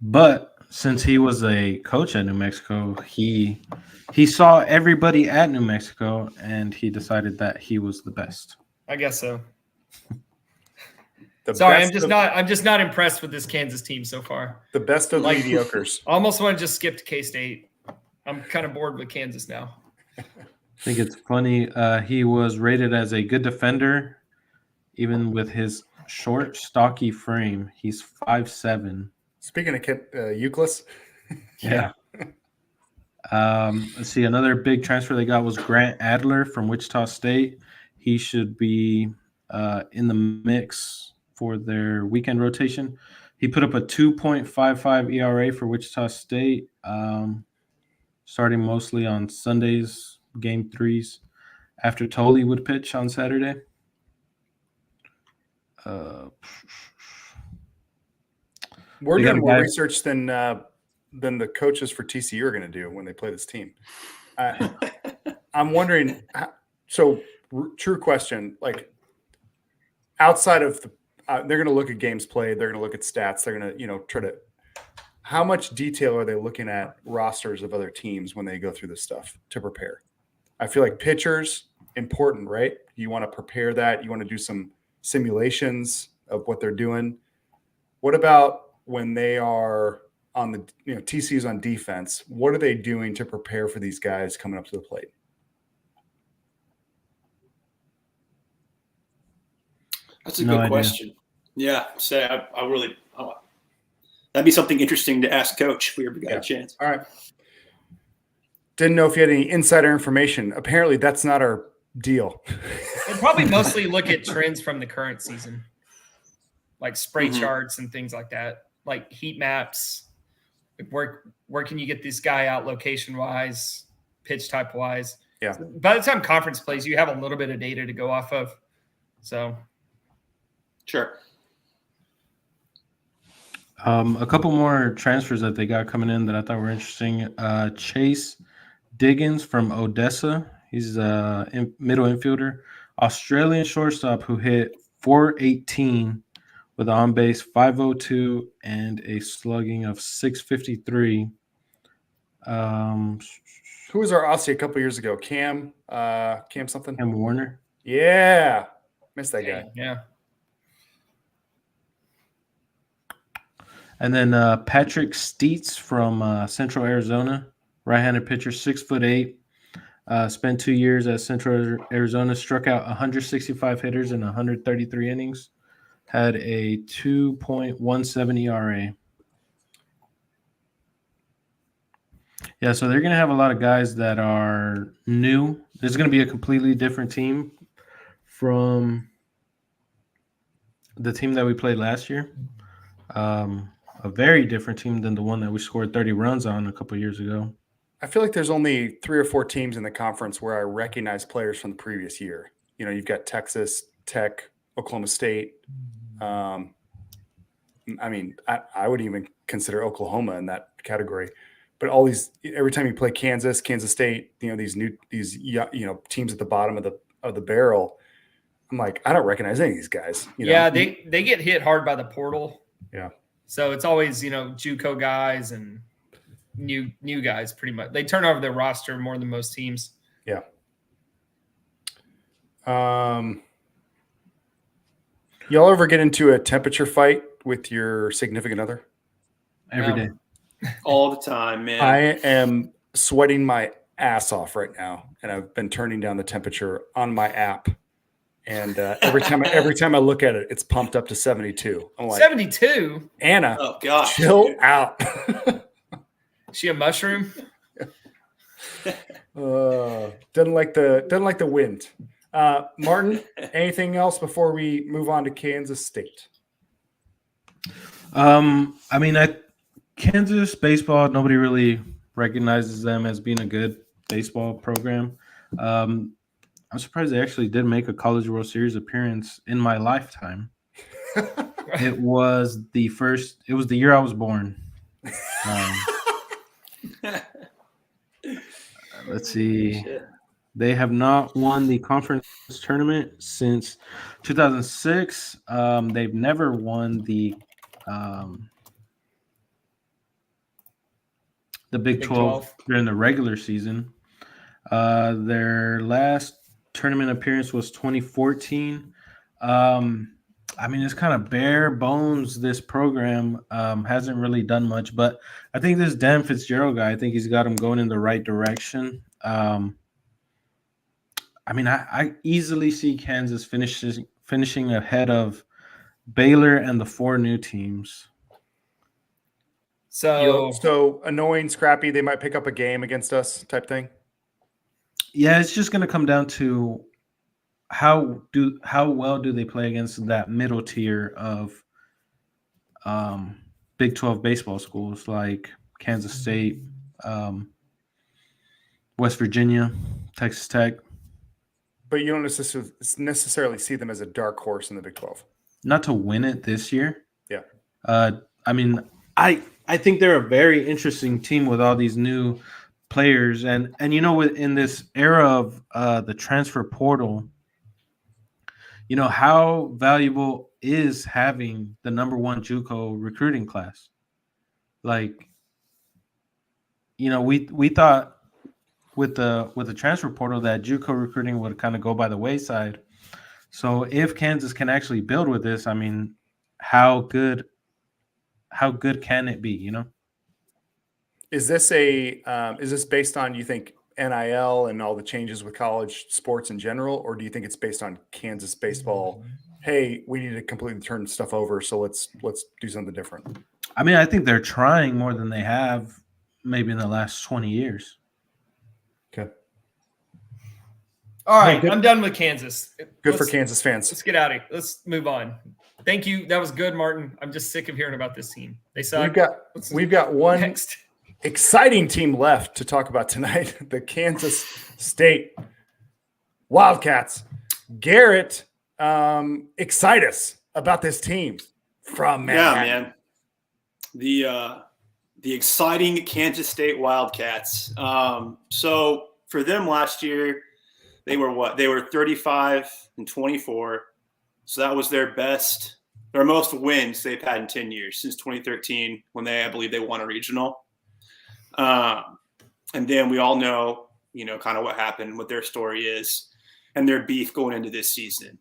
Speaker 4: But since he was a coach at New Mexico, he saw everybody at New Mexico, and he decided that he was the best.
Speaker 2: I guess so.
Speaker 1: I'm
Speaker 2: just not impressed with this Kansas team so far.
Speaker 1: the best of the mediocres.
Speaker 2: Almost want to just skip to K-State. I'm kind of bored with Kansas now.
Speaker 4: I think it's funny. He was rated as a good defender, even with his short, stocky frame. He's 5'7".
Speaker 1: Speaking of Euclid,
Speaker 4: Yeah. Let's see. Another big transfer they got was Grant Adler from Wichita State. He should be in the mix for their weekend rotation. He put up a 2.55 ERA for Wichita State, starting mostly on Sundays, game 3s, after Tolley would pitch on Saturday.
Speaker 1: we're
Speaker 4: They got
Speaker 1: doing
Speaker 4: a
Speaker 1: more
Speaker 4: guy-
Speaker 1: research than the coaches for TCU are going to do when they play this team. I'm wondering. True question. Like outside of the, they're going to look at games played. They're going to look at stats. They're going to try to. How much detail are they looking at rosters of other teams when they go through this stuff to prepare? I feel like pitchers important, right? You want to prepare that. You want to do some simulations of what they're doing. What about when they are on the TCU's on defense? What are they doing to prepare for these guys coming up to the plate?
Speaker 3: That's a
Speaker 4: No
Speaker 3: good
Speaker 4: idea.
Speaker 3: question. Yeah, I really that'd be something interesting to ask Coach if we ever got a chance.
Speaker 1: All right. Didn't know if you had any insider information. Apparently, that's not our deal.
Speaker 2: They'll probably mostly look at trends from the current season, like spray charts and things like that, like heat maps. Like where can you get this guy out location wise, pitch type wise?
Speaker 1: Yeah.
Speaker 2: So by the time conference plays, you have a little bit of data to go off of. So
Speaker 3: Sure.
Speaker 4: A couple more transfers that they got coming in that I thought were interesting. Chase Diggins from Odessa. He's a middle infielder. Australian shortstop who hit 418 with on base 502 and a slugging of 653.
Speaker 1: Who was our Aussie a couple years ago? Cam something?
Speaker 4: Cam Warner.
Speaker 1: Yeah. Missed that guy.
Speaker 2: yeah.
Speaker 4: And then Patrick Steets from Central Arizona, right-handed pitcher, 6'8". Spent 2 years at Central Arizona, struck out 165 hitters in 133 innings, had a 2.17 ERA. Yeah, so they're going to have a lot of guys that are new. There's going to be a completely different team from the team that we played last year. A very different team than the one that we scored 30 runs on a couple of years ago.
Speaker 1: I feel like there's only 3 or 4 teams in the conference where I recognize players from the previous year. You've got Texas Tech, Oklahoma State. I would even consider Oklahoma in that category. But all these, every time you play Kansas State, these teams at the bottom of the barrel, I'm like, I don't recognize any of these guys.
Speaker 2: Yeah, they get hit hard by the portal.
Speaker 1: Yeah.
Speaker 2: So it's always, JUCO guys and new guys pretty much. They turn over their roster more than most teams.
Speaker 1: Yeah. Y'all ever get into a temperature fight with your significant other?
Speaker 4: Every day.
Speaker 3: All the time, man.
Speaker 1: I am sweating my ass off right now, and I've been turning down the temperature on my app. And every time I look at it, it's pumped up to 72. I'm like,
Speaker 2: 72?
Speaker 1: Anna,
Speaker 3: Oh gosh,
Speaker 1: chill
Speaker 3: dude.
Speaker 1: out.
Speaker 2: She a mushroom?
Speaker 1: Doesn't like the wind. Martin, anything else before we move on to Kansas State?
Speaker 4: Kansas baseball, nobody really recognizes them as being a good baseball program. I'm surprised they actually did make a College World Series appearance in my lifetime. It was the year I was born. Let's see. They have not won the conference tournament since 2006. They've never won the Big 12 during the regular season. Their last tournament appearance was 2014. It's kind of bare bones. This program hasn't really done much, but I think this Dan Fitzgerald guy, I think he's got him going in the right direction. I easily see Kansas finishing ahead of Baylor and the 4 new teams.
Speaker 1: So annoying, scrappy. They might pick up a game against us, type thing.
Speaker 4: Yeah, it's just going to come down to how well do they play against that middle tier of Big 12 baseball schools like Kansas State, West Virginia, Texas Tech.
Speaker 1: But you don't necessarily see them as a dark horse in the Big 12.
Speaker 4: Not to win it this year.
Speaker 1: Yeah.
Speaker 4: I think they're a very interesting team with all these new players, and in this era of the transfer portal, how valuable is having the number 1 JUCO recruiting class? Like, we thought with the transfer portal that JUCO recruiting would kind of go by the wayside. So if Kansas can actually build with this, how good can it be?
Speaker 1: Is this based on, you think, NIL and all the changes with college sports in general, or do you think it's based on Kansas baseball? Hey, we need to completely turn stuff over, so let's do something different.
Speaker 4: I think they're trying more than they have maybe in the last 20 years.
Speaker 1: Okay.
Speaker 2: All right, I'm done with Kansas.
Speaker 1: Good for Kansas fans.
Speaker 2: Let's get out of here. Let's move on. Thank you. That was good, Martin. I'm just sick of hearing about this team. They suck.
Speaker 1: We've got one next exciting team left to talk about tonight, the Kansas State Wildcats. Garrett, excite us about this team from Manhattan.
Speaker 3: Yeah, man. The exciting Kansas State Wildcats. So for them last year, they were what? They were 35-24. So that was their most wins they've had in 10 years since 2013 when I believe they won a regional. And then we all know, kind of what happened, what their story is, and their beef going into this season.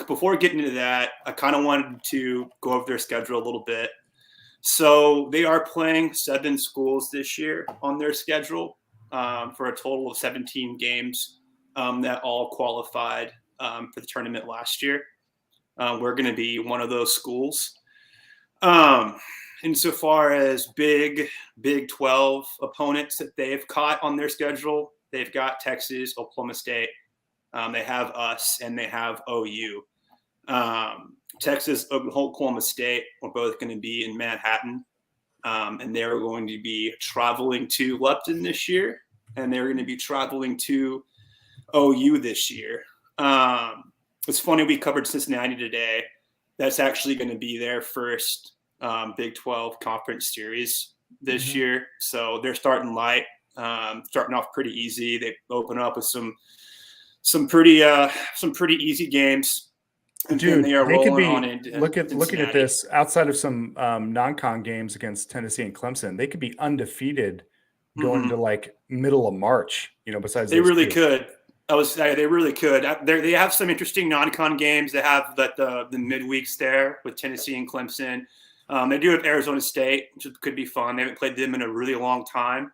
Speaker 3: Before getting into that, I kind of wanted to go over their schedule a little bit. So they are playing 7 schools this year on their schedule for a total of 17 games that all qualified for the tournament last year. We're going to be one of those schools. Insofar as Big 12 opponents that they've caught on their schedule, they've got Texas, Oklahoma State, they have us, and they have OU. Texas, Oklahoma State are both going to be in Manhattan, and they're going to be traveling to Lupton this year, and they're going to be traveling to OU this year. It's funny, we covered Cincinnati today. That's actually going to be their first Big 12 conference series this year. So they're starting light, starting off pretty easy. They open up with some pretty easy games. And
Speaker 1: dude,
Speaker 3: they are rolling on into
Speaker 1: looking at this, outside of some non-con games against Tennessee and Clemson, they could be undefeated going to like middle of March. Besides
Speaker 3: they really could. They really could. They have some interesting non-con games. They have the midweeks there with Tennessee and Clemson. They do have Arizona State, which could be fun. They haven't played them in a really long time.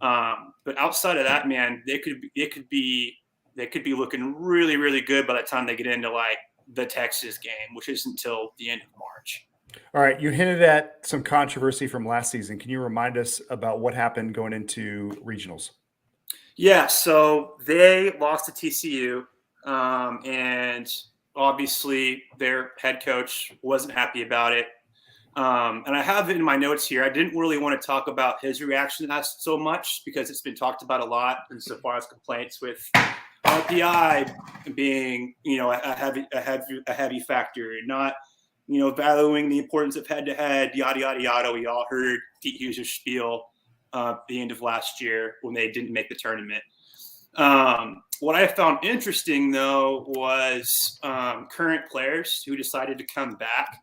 Speaker 3: But outside of that, man, they could be looking really, really good by the time they get into like the Texas game, which is until the end of March.
Speaker 1: All right, you hinted at some controversy from last season. Can you remind us about what happened going into regionals?
Speaker 3: Yeah, so they lost to TCU, and obviously their head coach wasn't happy about it. And I have it in my notes here. I didn't really want to talk about his reaction to that so much because it's been talked about a lot insofar as complaints with RPI being, a heavy factor, and not, valuing the importance of head-to-head, yada, yada, yada. We all heard Pete Hughes' spiel at the end of last year when they didn't make the tournament. What I found interesting, though, was current players who decided to come back,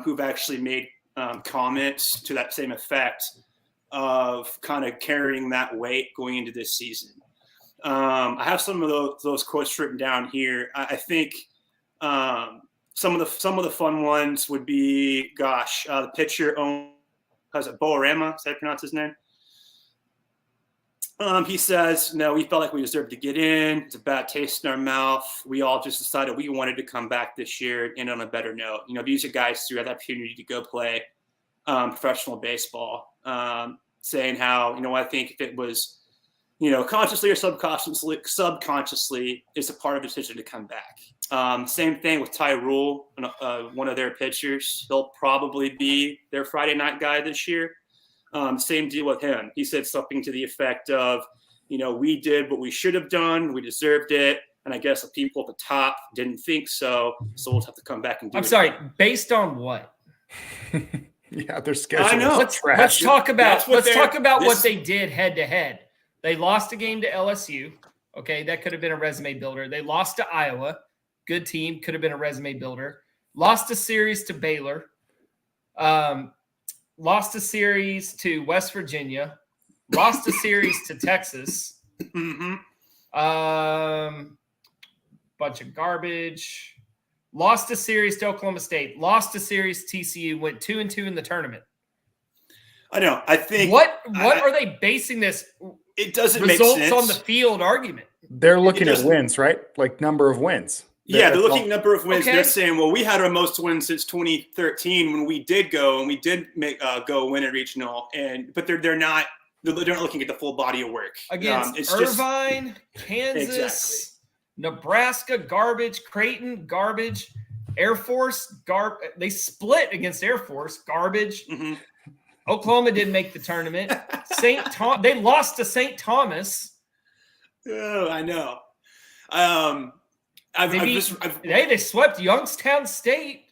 Speaker 3: who've actually made comments to that same effect of kind of carrying that weight going into this season. I have some of those quotes written down here. I think some of the fun ones would be, the pitcher how's it, Boarema? Is that how you pronounce his name? He says, no, we felt like we deserved to get in. It's a bad taste in our mouth. We all just decided we wanted to come back this year and end on a better note. These are guys who had the opportunity to go play professional baseball, saying how, I think if it was, consciously or subconsciously, it's a part of the decision to come back. Same thing with Ty Rule, one of their pitchers. He'll probably be their Friday night guy this year. Same deal with him. He said something to the effect of, we did what we should have done. We deserved it. And I guess the people at the top didn't think so. So we'll have to come back and do it.
Speaker 2: I'm sorry. Based on what?
Speaker 1: Yeah, their schedule.
Speaker 3: I know.
Speaker 2: Let's talk about
Speaker 3: this-
Speaker 2: what they did head to head. They lost a game to LSU. Okay, that could have been a resume builder. They lost to Iowa. Good team, could have been a resume builder. Lost a series to Baylor. Lost a series to West Virginia. Lost a series to Texas.
Speaker 3: Mm-hmm.
Speaker 2: Bunch of garbage. Lost a series to Oklahoma State. Lost a series to TCU. Went 2-2 in the tournament.
Speaker 3: I know. I think
Speaker 2: What are they basing this
Speaker 3: it doesn't make
Speaker 2: results
Speaker 3: sense
Speaker 2: on the field argument?
Speaker 1: They're looking at wins, right? Like number of wins.
Speaker 3: Yeah, they're looking at number of wins.
Speaker 2: Okay.
Speaker 3: They're saying, well, we had our most wins since 2013 when we did go and we did make go win a regional, but they're not looking at the full body of work
Speaker 2: Against Irvine, Kansas,
Speaker 3: Exactly.
Speaker 2: Nebraska, garbage, Creighton, garbage, Air Force, they split against Air Force, garbage.
Speaker 3: Mm-hmm.
Speaker 2: Oklahoma didn't make the tournament. They lost to St. Thomas.
Speaker 3: Oh, I know.
Speaker 2: They swept Youngstown State.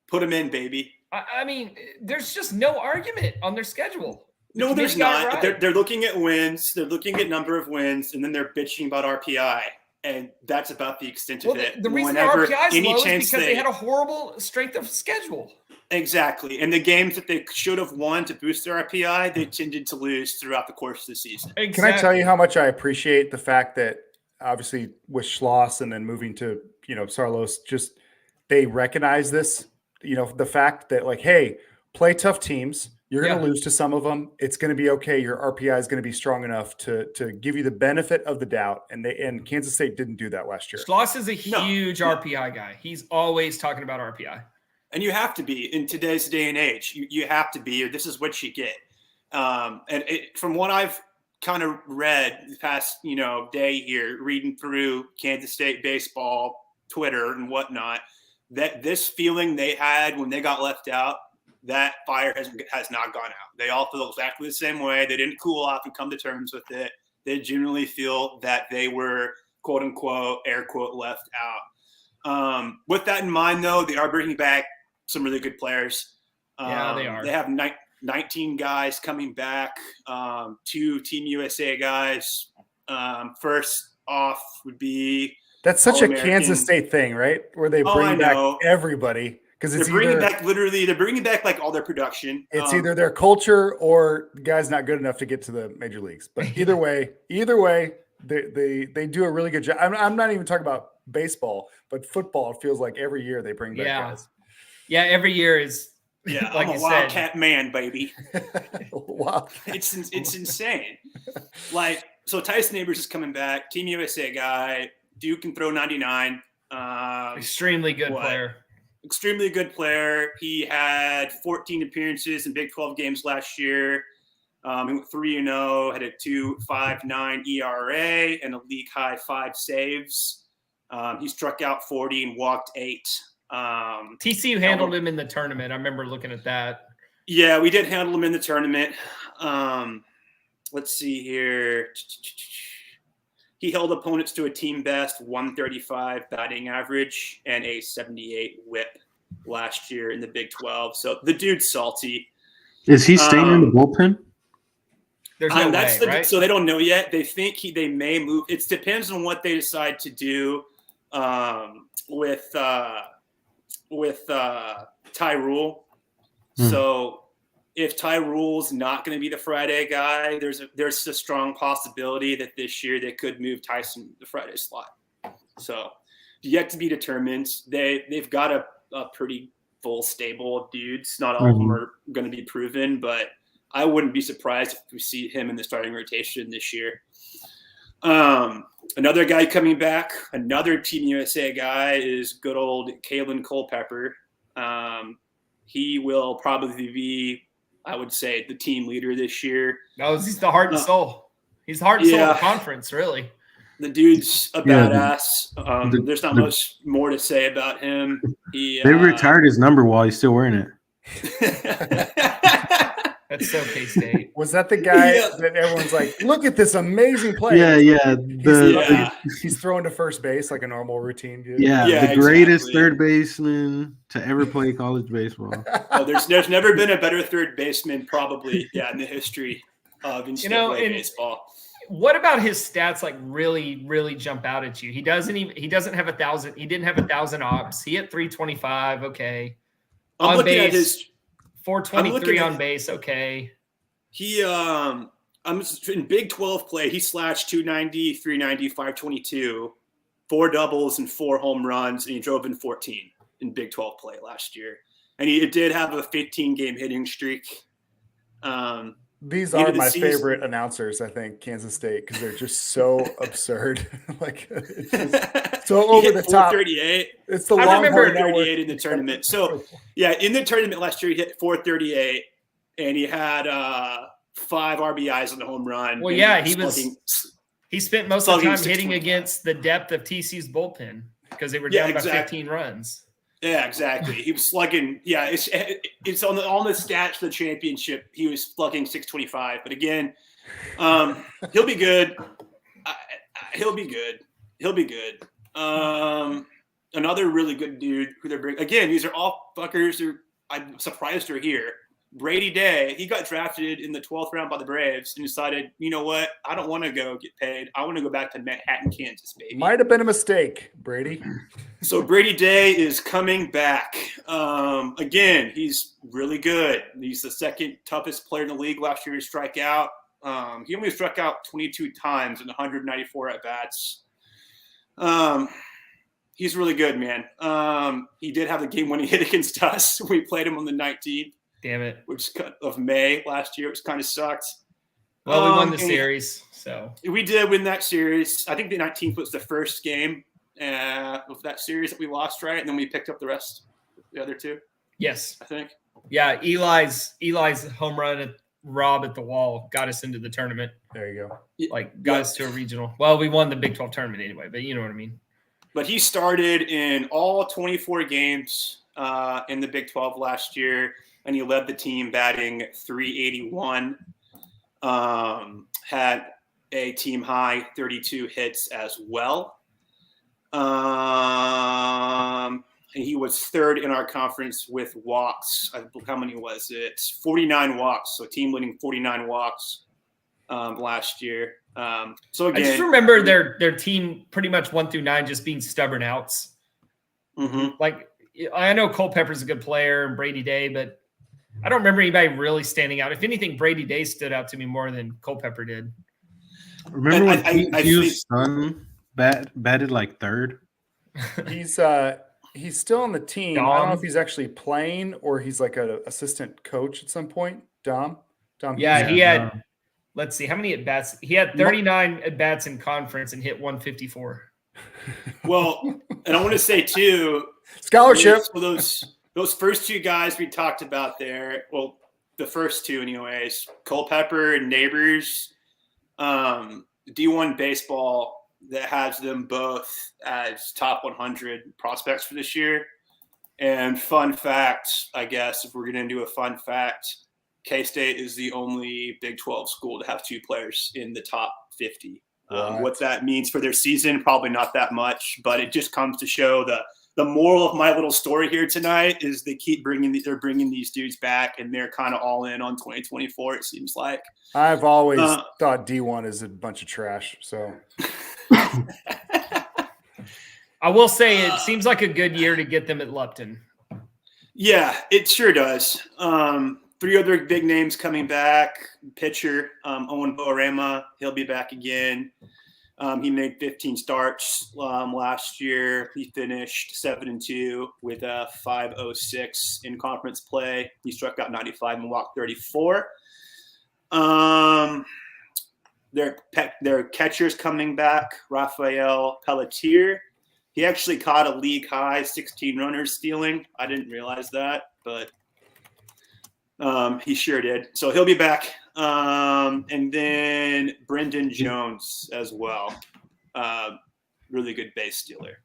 Speaker 3: Put them in, baby.
Speaker 2: I mean, there's just no argument on their schedule.
Speaker 3: No, there's not.
Speaker 2: Right.
Speaker 3: They're looking at wins. They're looking at number of wins, and then they're bitching about RPI, and that's about the extent of it.
Speaker 2: The reason
Speaker 3: Whenever
Speaker 2: the RPI is low is because
Speaker 3: they
Speaker 2: had a horrible strength of schedule.
Speaker 3: Exactly. And the games that they should have won to boost their RPI, they tended to lose throughout the course of the season.
Speaker 2: Exactly.
Speaker 1: Can I tell you how much I appreciate the fact that obviously with Schloss and then moving to, Sarlos, just they recognize this, the fact that like, hey, play tough teams. You're going to lose to some of them. It's going to be okay. Your RPI is going to be strong enough to give you the benefit of the doubt. And Kansas State didn't do that last year.
Speaker 2: Schloss is a huge RPI guy. He's always talking about RPI.
Speaker 3: And you have to be in today's day and age. You have to be, or this is what you get. From what I've kind of read the past, day here, reading through Kansas State baseball, Twitter and whatnot, that this feeling they had when they got left out, that fire has not gone out. They all feel exactly the same way. They didn't cool off and come to terms with it. They genuinely feel that they were, quote unquote, air quote, left out. With that in mind, though, they are bringing back some really good players.
Speaker 2: Yeah, they are.
Speaker 3: They have 19 guys coming back, 2 Team USA guys. First off would be
Speaker 1: that's such a Kansas State thing, right? Where they bring back everybody because
Speaker 3: they're bringing back like all their production.
Speaker 1: It's either their culture or the guy's not good enough to get to the major leagues. But either way, they do a really good job. I'm not even talking about baseball, but football. It feels like every year they bring back guys.
Speaker 2: Yeah, every year is like
Speaker 3: I'm a wildcat man, baby.
Speaker 1: Wow,
Speaker 3: it's insane. Like, so Tyson Neighbors is coming back, Team USA guy. Duke can throw 99.
Speaker 2: Extremely good player.
Speaker 3: Extremely good player. He had 14 appearances in Big 12 games last year. He went 3-0, had a 2.59 ERA and a league high 5 saves. He struck out 40 and walked 8.
Speaker 2: TCU handled him in the tournament. I remember looking at that.
Speaker 3: Yeah, we did handle him in the tournament. Let's see here. He held opponents to a team best 135 batting average and a 78 whip last year in the Big 12. So the dude's salty.
Speaker 4: Is he staying in the bullpen?
Speaker 2: There's no way, right?
Speaker 3: So they don't know yet. They think they may move. It depends on what they decide to do with Ty Rule. So if Ty Rule's not going to be the Friday guy, there's a strong possibility that this year they could move Tyson to the Friday slot. So yet to be determined. They've got a pretty full stable of dudes. Not all of them are going to be proven, but I wouldn't be surprised if we see him in the starting rotation this year. Another guy coming back, another Team USA guy is good old Kalen Culpepper. He will probably be, I would say, the team leader this year.
Speaker 2: No, he's the heart and soul. He's the heart and soul of the conference, really.
Speaker 3: The dude's a badass. There's not much more to say about him.
Speaker 4: They retired his number while he's still wearing
Speaker 3: it.
Speaker 2: That's so K-State.
Speaker 1: Was that the guy that everyone's like, look at this amazing play?
Speaker 4: Yeah.
Speaker 1: He's throwing to first base like a normal routine, dude.
Speaker 4: The greatest third baseman to ever play college baseball.
Speaker 3: Oh, there's never been a better third baseman, probably, in the history of NCAA baseball.
Speaker 2: What about his stats like really, really jump out at you? He doesn't have 1,000. He didn't have 1,000 ops. He hit 325. Okay.
Speaker 3: I'm looking at his
Speaker 2: 423 on base. Okay.
Speaker 3: He I'm in Big 12 play. He slashed 290, 390, 522, 4 doubles and 4 home runs, and he drove in 14 in Big 12 play last year. And he did have a 15-game hitting streak.
Speaker 1: These are my favorite announcers, I think, Kansas State, because they're just so absurd. Like, it's just so over the top.
Speaker 3: 438.
Speaker 1: It's the
Speaker 3: I remember
Speaker 1: 38
Speaker 3: in the tournament. So, in the tournament last year, he hit 438, and he had 5 RBIs on the home run.
Speaker 2: Well, he spent most of the time hitting against the depth of TC's bullpen because they were down by 15 runs.
Speaker 3: Yeah, exactly. He was slugging. Yeah, it's on the stats for the championship. He was slugging 625. But again, he'll be good. He'll be good. Another really good dude who they're bringing. Again, these are all fuckers who I'm surprised are here. Brady Day, he got drafted in the 12th round by the Braves and decided, you know what? I don't want to go get paid. I want to go back to Manhattan, Kansas, baby.
Speaker 1: Might have been a mistake, Brady.
Speaker 3: So Brady Day is coming back. Again, he's really good. He's the second toughest player in the league last year to strike out. He only struck out 22 times in 194 at-bats. He's really good, man. He did have the game-winning hit against us. We played him on the 19th.
Speaker 2: Damn it.
Speaker 3: Of May last year, which kind of sucked.
Speaker 2: Well, we won the series, so.
Speaker 3: We did win that series. I think the 19th was the first game of that series that we lost, right? And then we picked up the other 2.
Speaker 2: Yes.
Speaker 3: I think.
Speaker 2: Yeah, Eli's home run at Rob at the wall got us into the tournament.
Speaker 1: There you go.
Speaker 2: Got us to a regional. Well, we won the Big 12 tournament anyway, but you know what I mean.
Speaker 3: But he started in all 24 games in the Big 12 last year. And he led the team batting 381, had a team high 32 hits as well. And he was 3rd in our conference with walks. How many was it? 49 walks. So team leading 49 walks last year. So again,
Speaker 2: I just remember their team pretty much 1 through 9 just being stubborn outs.
Speaker 3: Mm-hmm.
Speaker 2: Like, I know Culpepper's a good player and Brady Day, but I don't remember anybody really standing out. If anything, Brady Day stood out to me more than Culpepper did.
Speaker 4: Remember when TCU's son batted like 3rd?
Speaker 1: He's still on the team.
Speaker 2: Dom.
Speaker 1: I don't know if he's actually playing or he's like an assistant coach at some point. Dom.
Speaker 2: Yeah, he had. Let's see how many at bats. He had 39 at bats in conference and hit 154.
Speaker 3: Well, and I want to say too,
Speaker 1: scholarship.
Speaker 3: So those first 2 guys we talked about there. Well, the first two anyways. Culpepper and Neighbors, D1 baseball that has them both as top 100 prospects for this year. And fun fact, I guess, if we're going to do a fun fact, K-State is the only Big 12 school to have 2 players in the top 50. What that means for their season, probably not that much, but it just comes to show the moral of my little story here tonight is they're bringing these dudes back, and they're kind of all in on 2024. It seems like.
Speaker 1: I've always thought D1 is a bunch of trash. So
Speaker 2: I will say it seems like a good year to get them at Lupton.
Speaker 3: Yeah, it sure does. 3 other big names coming back. Pitcher, Owen Boerema, he'll be back again. He made 15 starts last year. He finished 7-2 with a 5.06 in conference play. He struck out 95 and walked 34. Their catcher's coming back, Rafael Pelletier. He actually caught a league high 16 runners stealing. I didn't realize that, but he sure did. So he'll be back. And then Brendan Jones as well. Really good base stealer.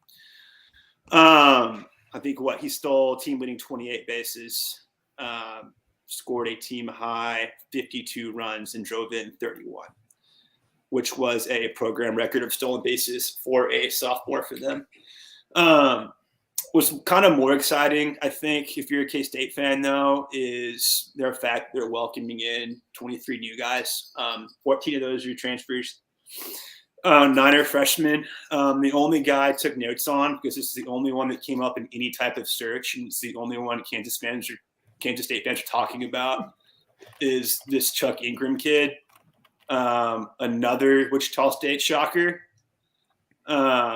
Speaker 3: I think he stole team leading 28 bases, scored a team high 52 runs and drove in 31, which was a program record of stolen bases for a sophomore for them. Was kind of more exciting, I think, if you're a K-State fan, though, is their fact they're welcoming in 23 new guys. 14 of those are transfers. 9 are freshmen. The only guy I took notes on, because this is the only one that came up in any type of search, and it's the only one Kansas State fans are talking about, is this Chuck Ingram kid. Another Wichita State shocker.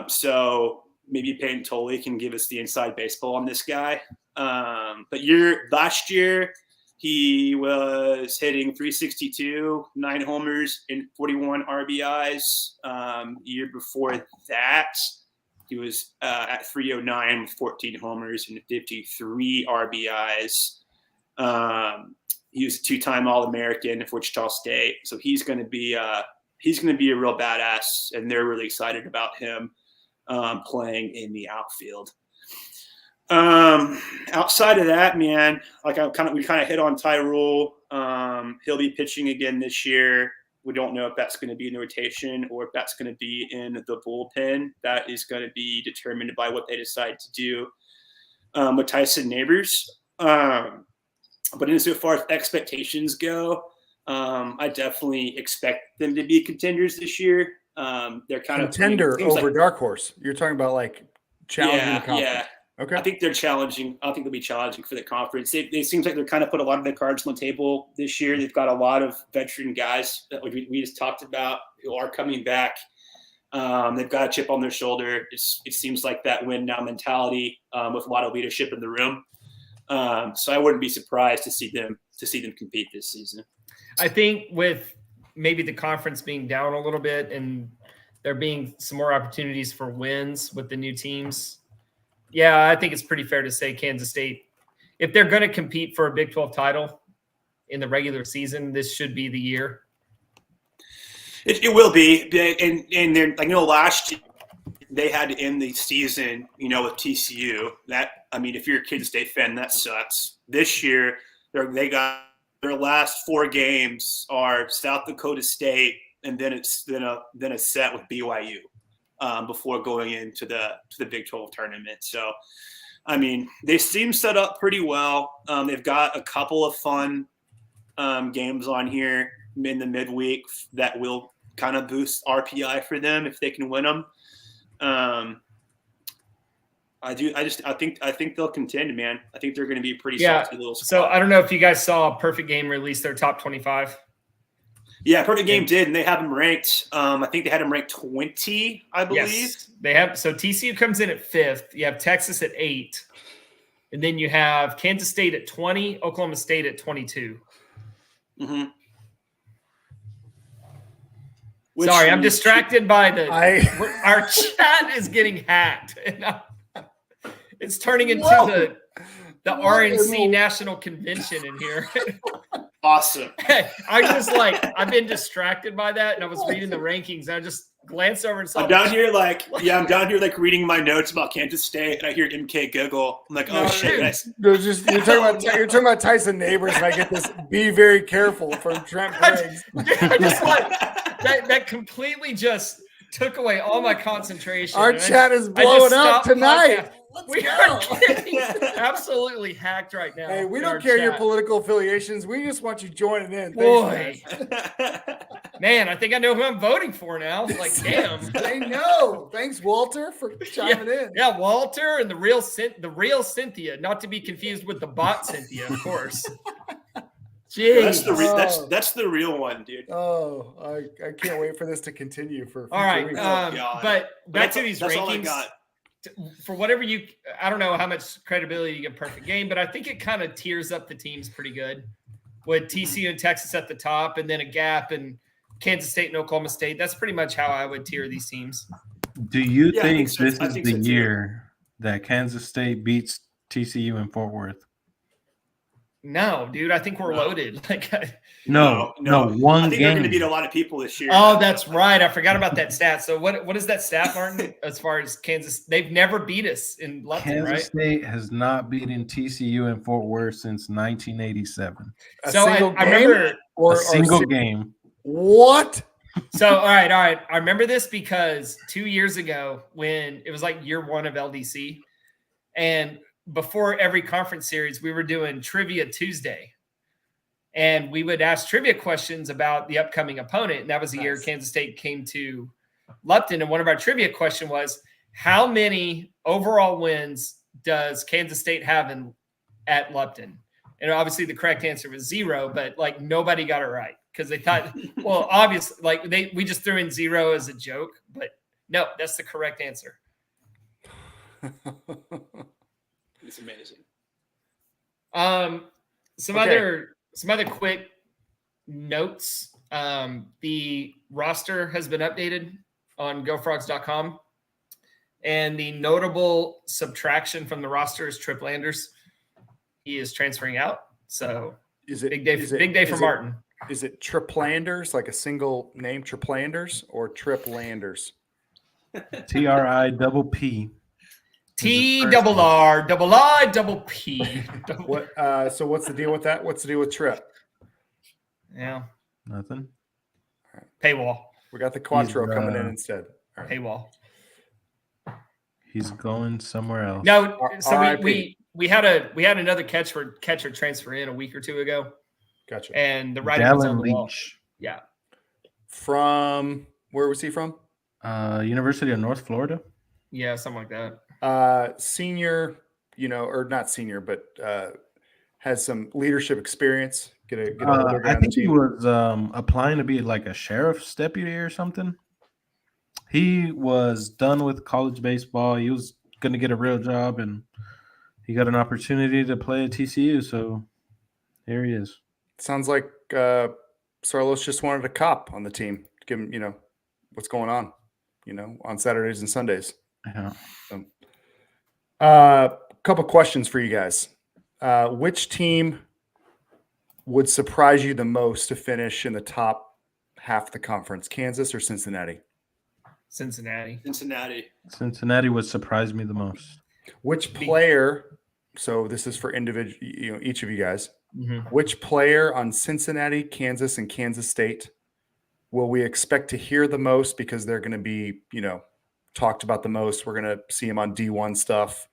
Speaker 3: So maybe Peyton Tolley can give us the inside baseball on this guy. But last year, he was hitting 362, 9 homers, and 41 RBIs. Year before that, he was at 309 with 14 homers and 53 RBIs. He was a 2-time All-American for Wichita State, so he's going to be a real badass, and they're really excited about him playing in the outfield. Outside of that, man, we kind of hit on Tyrell. He'll be pitching again this year. We don't know if that's going to be in the rotation or if that's going to be in the bullpen. That is going to be determined by what they decide to do with Tyson Neighbors. But insofar as expectations go, I definitely expect them to be contenders this year. They're kind of
Speaker 1: contender over dark horse. You're talking about like challenging the conference.
Speaker 3: Yeah.
Speaker 1: Okay.
Speaker 3: I think they're challenging. I think they'll be challenging for the conference. It seems like they're kind of put a lot of their cards on the table this year. They've got a lot of veteran guys that we just talked about who are coming back. They've got a chip on their shoulder. It seems like that win now mentality with a lot of leadership in the room. So I wouldn't be surprised to see them compete this season.
Speaker 2: I think with maybe the conference being down a little bit and there being some more opportunities for wins with the new teams. Yeah, I think it's pretty fair to say Kansas State, if they're going to compete for a Big 12 title in the regular season, this should be the year.
Speaker 3: It will be. And they're last year they had to end the season, with TCU. If you're a Kansas State fan, that sucks. This year, they got their last 4 games are South Dakota State, and then a set with BYU before going into the Big 12 tournament. So, they seem set up pretty well. They've got a couple of fun games on here in the midweek that will kind of boost RPI for them if they can win them. I think they'll contend, man. I think they're going to be a pretty salty little squad.
Speaker 2: So I don't know if you guys saw Perfect Game release their top 25.
Speaker 3: Yeah, Perfect Game did, and they have them ranked. I think they had them ranked 20, I believe. Yes,
Speaker 2: they have. So TCU comes in at 5th. You have Texas at 8, and then you have Kansas State at 20, Oklahoma State at 22.
Speaker 3: Mm-hmm.
Speaker 2: Sorry, I'm distracted by our chat is getting hacked. It's turning into the RNC National Convention in here.
Speaker 3: Awesome.
Speaker 2: I've been distracted by that, and I was reading the rankings, and I just glanced over and saw.
Speaker 3: I'm down here reading my notes about Kansas State, and I hear MK giggle. I'm like, oh shit!
Speaker 1: You're talking about Tyson Neighbors, and I get this. Be very careful from Trent Briggs.
Speaker 2: I just that completely just took away all my concentration.
Speaker 1: Our chat is blowing up tonight.
Speaker 2: We are getting absolutely hacked right now.
Speaker 1: Hey, we don't care your political affiliations. We just want you joining in.
Speaker 2: Boy, man, I think I know who I'm voting for now. Like, damn,
Speaker 1: I know. Thanks, Walter, for chiming in.
Speaker 2: Yeah, Walter and the real Cynthia, not to be confused with the bot Cynthia, of course.
Speaker 3: Jeez. That's the real one, dude.
Speaker 1: Oh, I can't wait for this to continue for.
Speaker 2: All right,
Speaker 1: weeks.
Speaker 2: but back to these rankings.
Speaker 3: All I got.
Speaker 2: For whatever I don't know how much credibility you get perfect game, but I think it kind of tiers up the teams pretty good with TCU and Texas at the top, and then a gap and Kansas State and Oklahoma State. That's pretty much how I would tier these teams.
Speaker 4: Do you think this is the year that Kansas State beats TCU in Fort Worth?
Speaker 2: No, dude. I think we're loaded.
Speaker 4: No. One
Speaker 3: I think
Speaker 4: game.
Speaker 3: they're going to beat a lot of people this year.
Speaker 2: Oh, that's right. I forgot about that stat. So what is that stat, Martin? As far as Kansas, they've never beat us in Lupton,
Speaker 4: Kansas
Speaker 2: right?
Speaker 4: State has not beaten TCU in Fort Worth since 1987.
Speaker 2: I remember
Speaker 4: a single game.
Speaker 1: What?
Speaker 2: So all right. I remember this because 2 years ago when it was like year one of LDC, and before every conference series, we were doing Trivia Tuesday. And we would ask trivia questions about the upcoming opponent. And that was the year Kansas State came to Lupton. And one of our trivia question was, how many overall wins does Kansas State have at Lupton? And obviously the correct answer was 0, but like nobody got it right because they thought, well, obviously, like we just threw in 0 as a joke. But no, that's the correct answer.
Speaker 3: It's amazing.
Speaker 2: Some other quick notes. The roster has been updated on GoFrogs.com, and the notable subtraction from the roster is Trip Landers. He is transferring out, so big day for Martin.
Speaker 1: Is it Triplanders, like a single name, Triplanders, or Trip Landers?
Speaker 4: TRIPP.
Speaker 2: TRRIPP.
Speaker 1: What? So what's the deal with that? What's the deal with Trip?
Speaker 2: Yeah,
Speaker 4: Nothing.
Speaker 1: All right.
Speaker 2: Paywall.
Speaker 1: We got the Quattro coming in instead.
Speaker 2: All right. Paywall.
Speaker 4: He's going somewhere else.
Speaker 2: No, so we had another catcher transfer in a week or two ago.
Speaker 1: Gotcha.
Speaker 2: And the writing was on the wall.
Speaker 4: Leach.
Speaker 2: Yeah.
Speaker 1: From where was he from?
Speaker 4: University of North Florida.
Speaker 2: Yeah, something like that.
Speaker 1: Senior, or not senior, but has some leadership experience.
Speaker 4: I think he was applying to be like a sheriff's deputy or something. He was done with college baseball. He was going to get a real job, and he got an opportunity to play at TCU. So here he is.
Speaker 1: Sounds like Sarlos just wanted a cop on the team to give him, what's going on, on Saturdays and Sundays.
Speaker 4: Yeah.
Speaker 1: Couple questions for you guys. Which team would surprise you the most to finish in the top half of the conference, Kansas or Cincinnati?
Speaker 2: Cincinnati
Speaker 4: would surprise me the most.
Speaker 1: Which player? So this is for individual, each of you guys.
Speaker 2: Mm-hmm.
Speaker 1: Which player on Cincinnati, Kansas, and Kansas State will we expect to hear the most because they're going to be, talked about the most? We're going to see them on D1 stuff.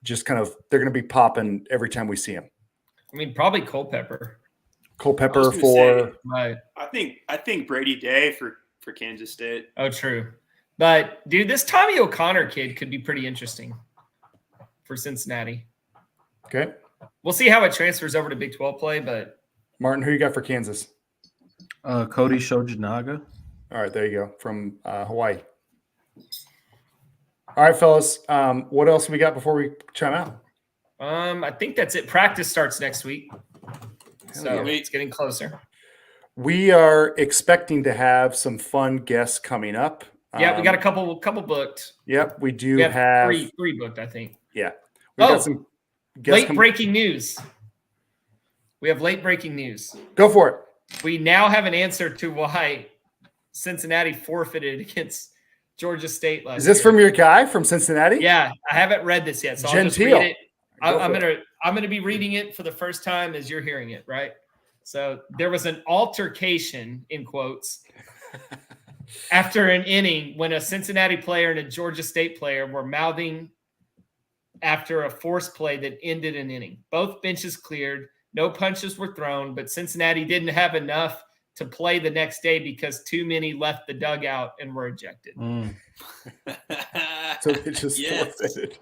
Speaker 1: Just kind of, they're going to be popping every time we see them.
Speaker 2: I mean, probably Culpepper.
Speaker 1: Culpepper for
Speaker 2: right.
Speaker 3: I think Brady Day for Kansas State.
Speaker 2: Oh, true. But dude, this Tommy O'Connor kid could be pretty interesting for Cincinnati.
Speaker 1: Okay.
Speaker 2: We'll see how it transfers over to Big 12 play, but
Speaker 1: Martin, who you got for Kansas?
Speaker 4: Cody Shojinaga.
Speaker 1: All right, there you go, from Hawaii. All right, fellas. What else we got before we chime out?
Speaker 2: I think that's it. Practice starts next week, so it's getting closer.
Speaker 1: We are expecting to have some fun guests coming up.
Speaker 2: Yeah, we got a couple booked.
Speaker 1: Yep, we do
Speaker 2: We
Speaker 1: have
Speaker 2: three booked, I think.
Speaker 1: Yeah, we got some guests
Speaker 2: breaking news. We have late breaking news.
Speaker 1: Go for it.
Speaker 2: We now have an answer to why Cincinnati forfeited against Georgia State last year.
Speaker 1: Is this from your guy from Cincinnati?
Speaker 2: Yeah, I haven't read this yet, so I'll just
Speaker 1: Gentile.
Speaker 2: read it. I'm gonna be reading it for the first time as you're hearing it, right? So there was an altercation in quotes after an inning when a Cincinnati player and a Georgia State player were mouthing after a force play that ended an inning. Both benches cleared, no punches were thrown, but Cincinnati didn't have enough to play the next day because too many left the dugout and were ejected.
Speaker 1: So they just forfeited.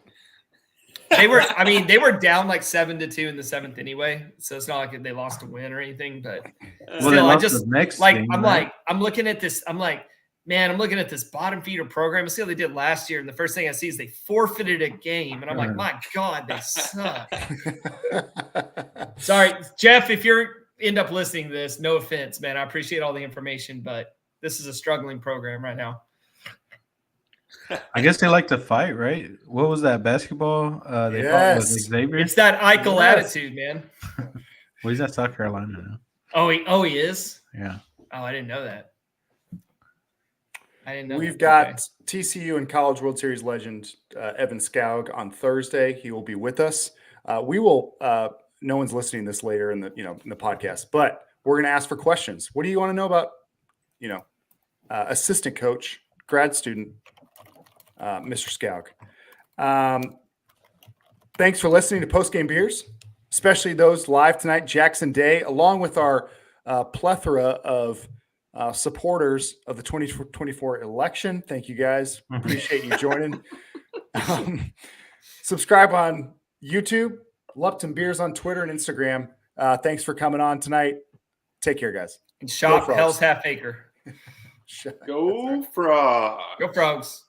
Speaker 2: They were down like 7-2 in the seventh anyway. So it's not like they lost a win or anything, but still, I'm looking at this. I'm like, man, I'm looking at this bottom feeder program. See how they did last year. And the first thing I see is they forfeited a game. And I'm like, my God, they suck. Sorry, Jeff, if you end up listening to this, no offense, man. I appreciate all the information, but this is a struggling program right now.
Speaker 4: I guess they like to fight, right? What was that basketball? They fought with Xavier.
Speaker 2: It's that Eichel attitude, man.
Speaker 4: Well, he's at South Carolina now.
Speaker 2: Oh, he is?
Speaker 4: Yeah.
Speaker 2: Oh, I didn't know that.
Speaker 1: We've got TCU and College World Series legend Evan Skaug on Thursday. He will be with us. We will. No one's listening to this later in the podcast, but we're going to ask for questions. What do you want to know about? Assistant coach, grad student, Mr. Skaug. Thanks for listening to Postgame Beers, especially those live tonight. Jackson Day, along with our plethora of supporters of the 2024 election. Thank you guys. Appreciate you joining. Subscribe on YouTube, Lupton Beers on Twitter and Instagram. Thanks for coming on tonight. Take care, guys.
Speaker 2: And shop Hell's Half Acre.
Speaker 3: Go Frogs.
Speaker 2: Go Frogs.